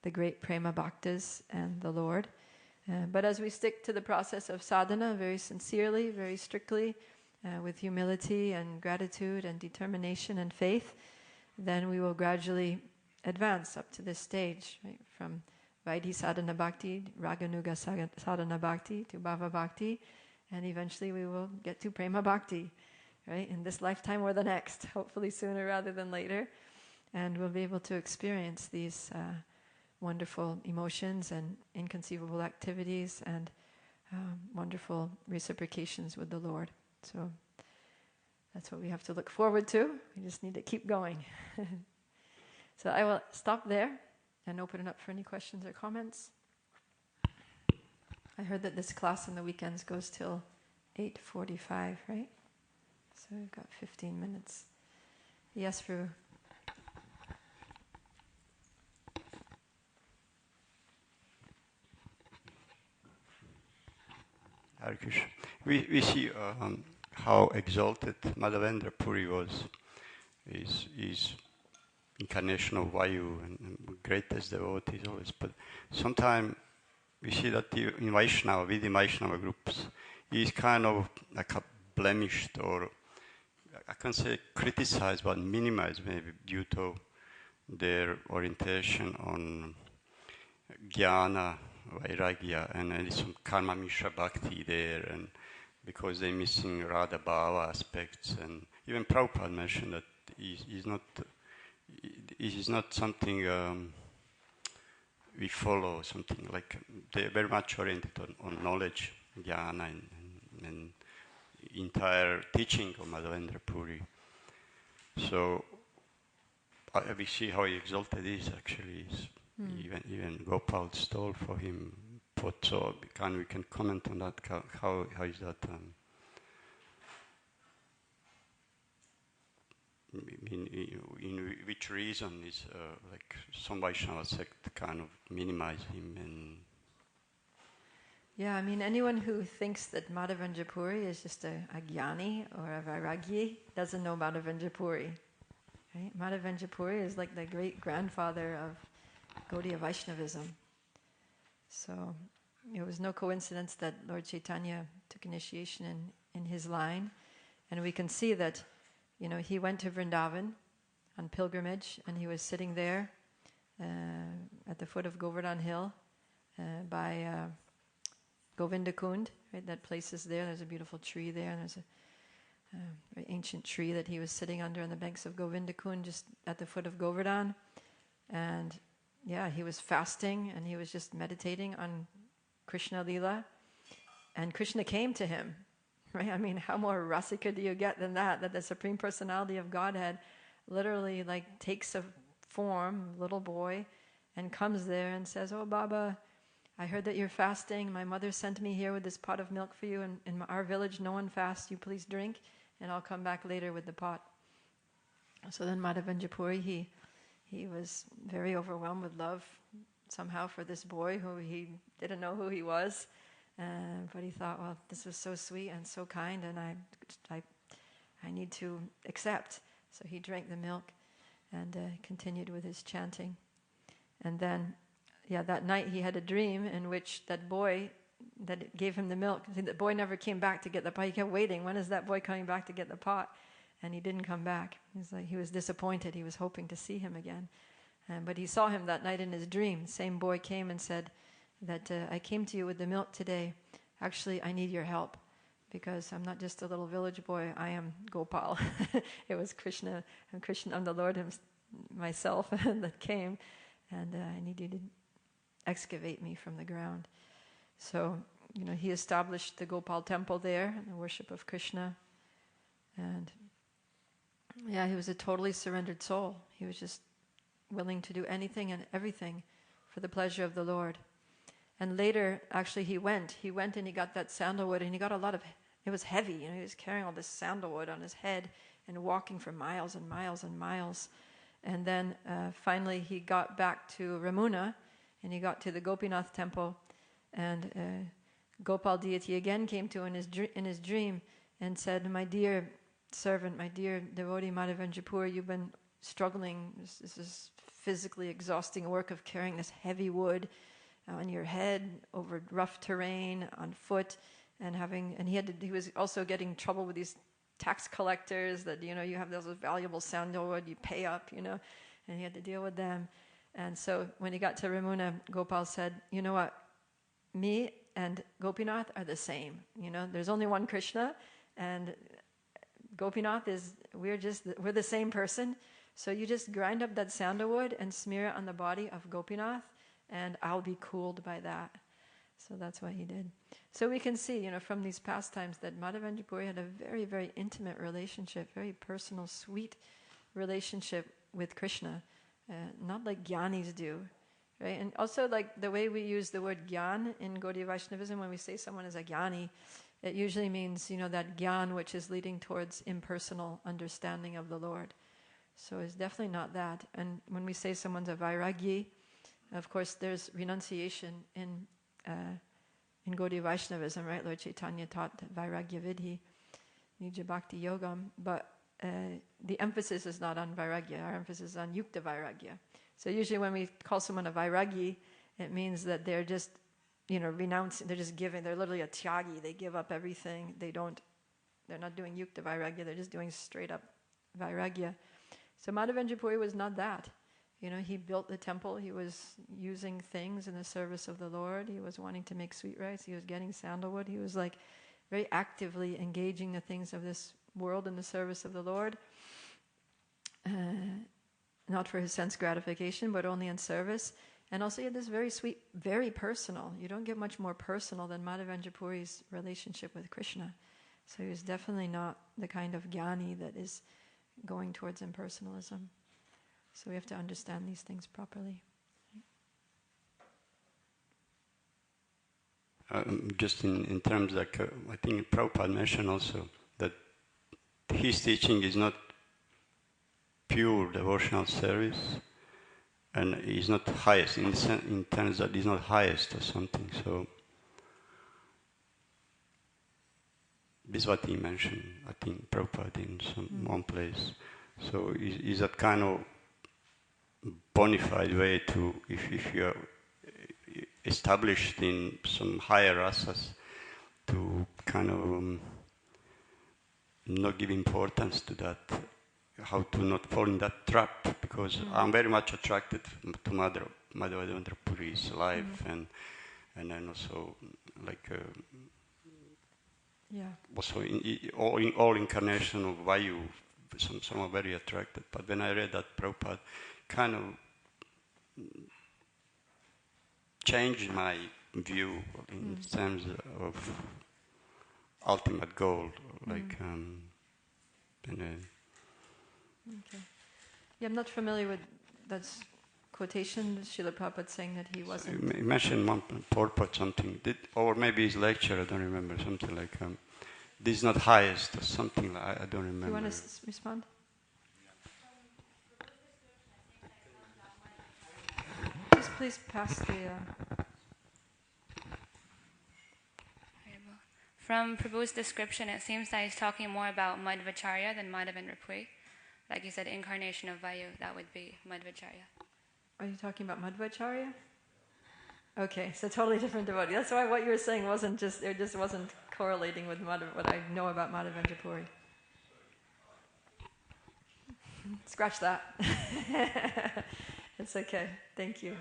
the great prema bhaktas and the Lord. But as we stick to the process of sadhana very sincerely, very strictly, with humility and gratitude and determination and faith, then we will gradually advance up to this stage, right? From Vaidhi sadhana bhakti, Raganuga sadhana bhakti to Bhava bhakti, and eventually we will get to prema bhakti, right? In this lifetime or the next, hopefully sooner rather than later. And we'll be able to experience these wonderful emotions and inconceivable activities and wonderful reciprocations with the Lord. So that's what we have to look forward to. We just need to keep going. So I will stop there and open it up for any questions or comments. I heard that this class on the weekends goes till 8:45, right? So we've got 15 minutes. Yes, Prabhu. Hare Krishna. We see how exalted Madhavendra Puri was. He's incarnation of Vayu and greatest devotees always. But sometimes we see that in Vaishnava, within Vaishnava groups, he's kind of like a blemished, or I can't say criticized, but minimized maybe due to their orientation on jnana, vairagya, and there is some karma mishra bhakti there, and because they're missing radha bhava aspects. And even Prabhupada mentioned that it is not something we follow, something like they're very much oriented on knowledge, jnana, and entire teaching of Madhavendra Puri. So we see how exalted he is actually. Even Gopal stole for him. So we can comment on that. How is that? In which reason is like some Vaishnava sect kind of minimize him and. Yeah, I mean, anyone who thinks that Madhavendra Puri is just a jnani or a vairagyi doesn't know Madhavendra Puri. Right? Madhavendra Puri is like the great grandfather of Gaudiya Vaishnavism. So it was no coincidence that Lord Chaitanya took initiation in his line. And we can see that, he went to Vrindavan on pilgrimage, and he was sitting there at the foot of Govardhan Hill by Govinda Kund, right? That place is there. There's a beautiful tree there, and there's a very ancient tree that he was sitting under on the banks of Govinda Kund, just at the foot of Govardhan. And he was fasting, and he was just meditating on Krishna Lila, and Krishna came to him, right? I mean, how more rasika do you get than that? That the Supreme Personality of Godhead literally takes a form, little boy, and comes there and says, "Oh, Baba, I heard that you're fasting. My mother sent me here with this pot of milk for you. And in our village, no one fasts. You please drink, and I'll come back later with the pot." So then Madhavendra Puri, he was very overwhelmed with love somehow for this boy who he didn't know who he was. But he thought, well, this was so sweet and so kind, and I need to accept. So he drank the milk and continued with his chanting. And then, that night he had a dream in which that boy that gave him the milk, the boy never came back to get the pot. He kept waiting. When is that boy coming back to get the pot? And he didn't come back. He was disappointed. He was hoping to see him again. But he saw him that night in his dream. The same boy came and said that, "I came to you with the milk today. Actually, I need your help, because I'm not just a little village boy. I am Gopal." It was Krishna. I'm the Lord myself that came, and I need you to excavate me from the ground. So, he established the Gopal temple there, and the worship of Krishna. And he was a totally surrendered soul. He was just willing to do anything and everything for the pleasure of the Lord. And later, actually, he went and he got that sandalwood, and he got it was heavy. He was carrying all this sandalwood on his head and walking for miles and miles and miles. And then finally he got back to Ramuna, and he got to the Gopinath temple, and Gopal deity again came to him in his dream and said, "My dear servant, my dear devotee Madhavendra Puri, you've been struggling. This is physically exhausting work of carrying this heavy wood on your head over rough terrain, on foot, and he was also getting trouble with these tax collectors that, you have those valuable sandalwood, you pay up, and he had to deal with them. And so when he got to Ramuna, Gopal said, "You know what? Me and Gopinath are the same. There's only one Krishna, and Gopinath we're the same person. So you just grind up that sandalwood and smear it on the body of Gopinath, and I'll be cooled by that." So that's what he did. So we can see, from these pastimes that Madhavendra Puri had a very, very intimate relationship, very personal, sweet relationship with Krishna, not like Gyanis do, right? And also, like the way we use the word Gyan in Gaudiya Vaishnavism, when we say someone is a Gyani, it usually means, that Gyan which is leading towards impersonal understanding of the Lord. So it's definitely not that. And when we say someone's a Vairagyi, of course, there's renunciation in Gaudiya Vaishnavism, right? Lord Chaitanya taught Vairagya Vidhi, Nija Bhakti Yogam, but the emphasis is not on Vairagya. Our emphasis is on Yukta Vairagya. So usually when we call someone a Vairagyi, it means that they're just, renouncing, they're just giving, they're literally a Tyagi, they give up everything, they're not doing Yukta Vairagya, they're just doing straight up Vairagya. So Madhavendra Puri was not that. He built the temple, he was using things in the service of the Lord, he was wanting to make sweet rice, he was getting sandalwood, he was like very actively engaging the things of this world in the service of the Lord. Not for his sense gratification, but only in service. And also he had this very sweet, very personal, you don't get much more personal than Madhavendra Puri's relationship with Krishna. So he was definitely not the kind of Jnani that is going towards impersonalism. So we have to understand these things properly. Just in terms like, I think Prabhupada mentioned also that his teaching is not pure devotional service, and is not highest in terms that he's not highest or something. So this is what he mentioned, I think, Prabhupada in one place. So is that kind of bona fide way to, if you are established in some higher rasas, to kind of not give importance to that, how to not fall in that trap, because I'm very much attracted to Madhavendra Puri's life, and then also like also in all incarnation of Vayu, some are very attracted. But when I read that, Prabhupada kind of changed my view in terms of ultimate goal, like Okay. Yeah, I'm not familiar with that's quotation, Srila Prabhupada saying that he wasn't... So he mentioned one purport something, or maybe his lecture, I don't remember, something like, this is not highest, or something like, I don't remember. Do you want to respond? Please pass the... From Prabhu's description, it seems that he's talking more about Madhvacharya than Madhavendra Puri. Like you said, incarnation of Vayu, that would be Madhvacharya. Are you talking about Madhvacharya? Okay, so totally different devotee. That's why what you were saying it just wasn't correlating with what I know about Madhavendra Puri. Scratch that. It's okay. Thank you.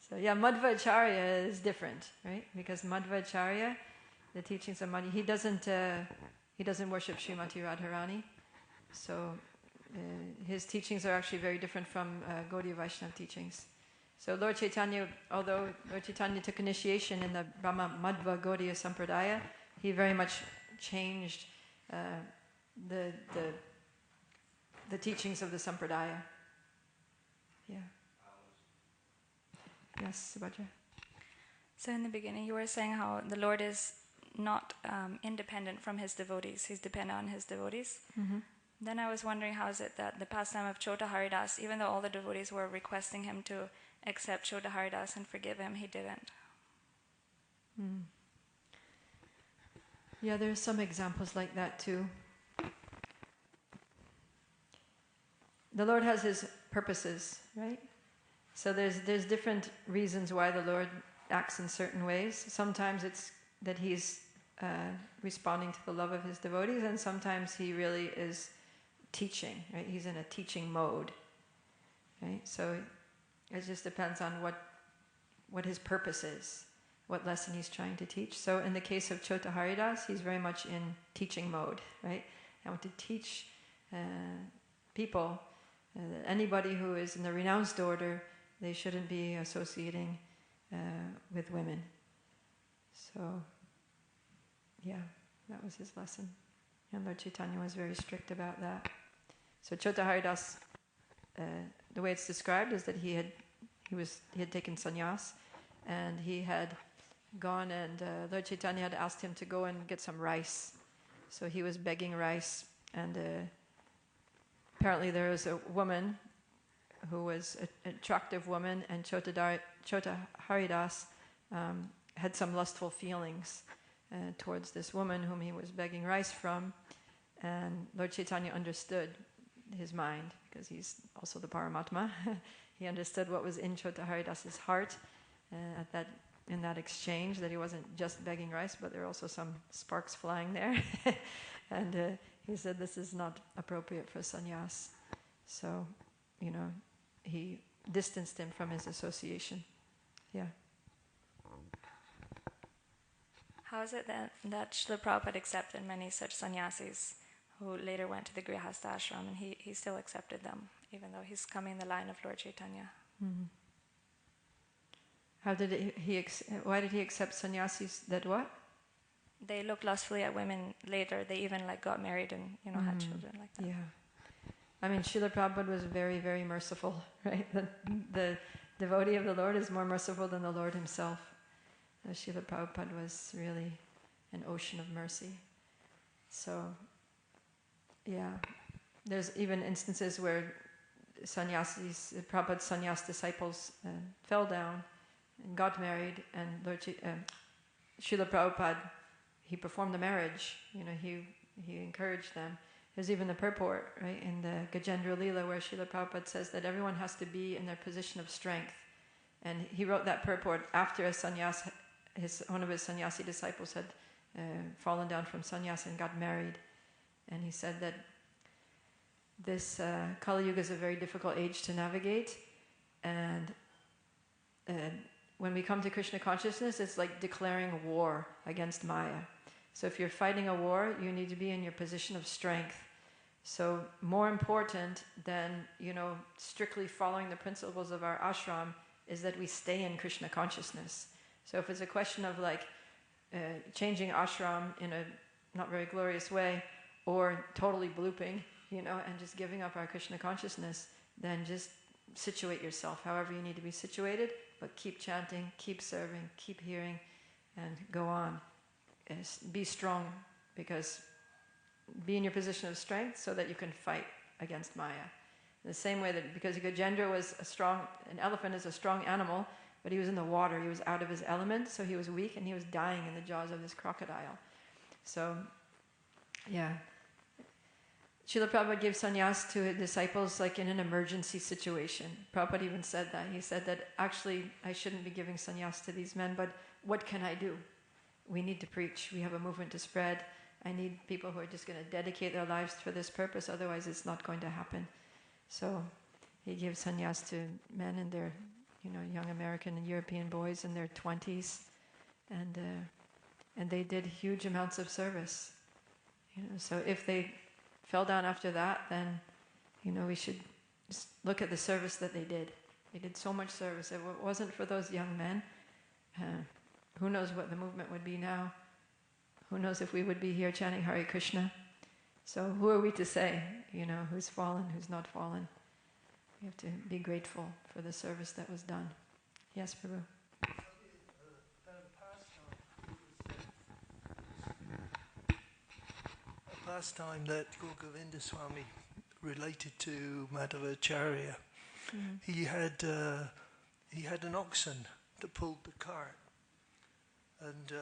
So yeah, Madhvacharya is different, right? Because Madhvacharya, the teachings of Madhva, he doesn't worship Srimati Radharani. So his teachings are actually very different from Gaudiya Vaishnava teachings. So Lord Chaitanya, although Lord Chaitanya took initiation in the Brahma Madhva Gaudiya Sampradaya, he very much changed the teachings of the Sampradaya. Yeah. Yes, Subhadra. So in the beginning you were saying how the Lord is not independent from his devotees. He's dependent on his devotees. Mm-hmm. Then I was wondering, how is it that the pastime of Chota Haridas, even though all the devotees were requesting him to accept Chota Haridas and forgive him, he didn't? Mm. Yeah, there are some examples like that too. The Lord has his purposes, right? So there's different reasons why the Lord acts in certain ways. Sometimes it's that he's responding to the love of his devotees, and sometimes he really is teaching, right? He's in a teaching mode, right? So it just depends on what his purpose is, what lesson he's trying to teach. So in the case of Chota Haridas, he's very much in teaching mode, right? I want to teach people, anybody who is in the renounced order, they shouldn't be associating with women. So, yeah, that was his lesson. And Lord Chaitanya was very strict about that. So Chota Haridas, the way it's described is that he had taken sannyas, and he had gone and Lord Chaitanya had asked him to go and get some rice. So he was begging rice, and apparently there was a woman who was an attractive woman, and Chota Haridas had some lustful feelings towards this woman whom he was begging rice from, and Lord Chaitanya understood his mind, because he's also the Paramatma. He understood what was in Chota Haridas's heart in that exchange, that he wasn't just begging rice, but there were also some sparks flying there. And he said, this is not appropriate for sannyas. So, he distanced him from his association. Yeah. How is it that Srila Prabhupada accepted many such sannyasis who later went to the Grihastha ashram, and he still accepted them, even though he's coming in the line of Lord Chaitanya? Mm-hmm. Why did he accept sannyasis that what? They looked lustfully at women later. They even got married and had children like that. Yeah. I mean, Srila Prabhupada was very, very merciful, right? The devotee of the Lord is more merciful than the Lord himself. Srila Prabhupada was really an ocean of mercy. So, yeah. There's even instances where Prabhupada's sannyas disciples fell down and got married, and Srila Prabhupada, he performed the marriage. He encouraged them. There's even the purport, right, in the Gajendra Leela, where Srila Prabhupada says that everyone has to be in their position of strength. And he wrote that purport after one of his sannyasi disciples had fallen down from sannyas and got married. And he said that this Kali Yuga is a very difficult age to navigate, and when we come to Krishna consciousness, it's like declaring war against Maya. So if you're fighting a war, you need to be in your position of strength. So more important than, strictly following the principles of our ashram is that we stay in Krishna consciousness. So if it's a question of changing ashram in a not very glorious way, or totally blooping, and just giving up our Krishna consciousness, then just situate yourself however you need to be situated, but keep chanting, keep serving, keep hearing, and go on. Be strong, because be in your position of strength so that you can fight against Maya. In the same way that, because Gajendra was an elephant is a strong animal, but he was in the water, he was out of his element, so he was weak and he was dying in the jaws of this crocodile. So, yeah. Srila Prabhupada gave sannyas to his disciples like in an emergency situation. Prabhupada even said that. He said that actually I shouldn't be giving sannyas to these men, but what can I do? We need to preach. We have a movement to spread. I need people who are just going to dedicate their lives for this purpose, otherwise it's not going to happen. So he gave sannyas to men in their, young American and European boys in their 20s, and they did huge amounts of service. So if they fell down after that, then, we should just look at the service that they did. They did so much service. If it wasn't for those young men, who knows what the movement would be now? Who knows if we would be here chanting Hare Krishna? So who are we to say, who's fallen, who's not fallen? We have to be grateful for the service that was done. Yes, Prabhu? A pastime that Gaura Govinda Swami related to Madhavacharya. Mm-hmm. He had an oxen that pulled the cart, and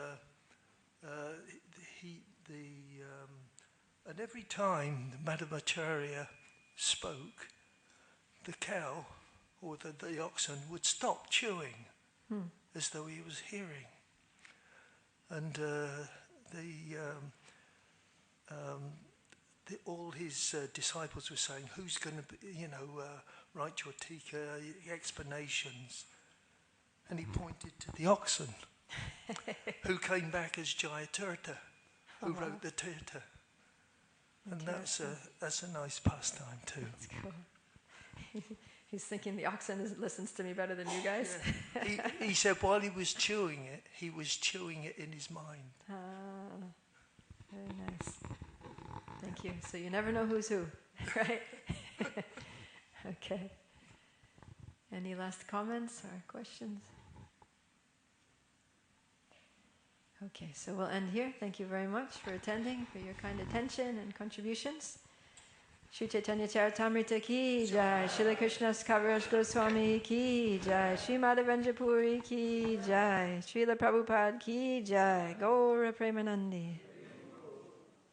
and every time Madhavacharya spoke, the cow or the oxen would stop chewing as though he was hearing. And all his disciples were saying, who's going to write your tika, explanations? And he pointed to the oxen, who came back as Jayatirtha, who wrote the Tirtha. And that's a nice pastime too. That's cool. He's thinking the oxen listens to me better than you guys. Yeah. He said while he was chewing it in his mind. Ah, very nice. Thank you. So you never know who's who, right? Okay. Any last comments or questions? Okay, so we'll end here. Thank you very much for attending, for your kind attention and contributions. Shri Chaitanya Charitamrita ki jai, Srila Krishna's Kaviraj Goswami ki jai, Sri Madhavendra Puri ki jai, Srila Prabhupada ki jai, Gaura Premanandi.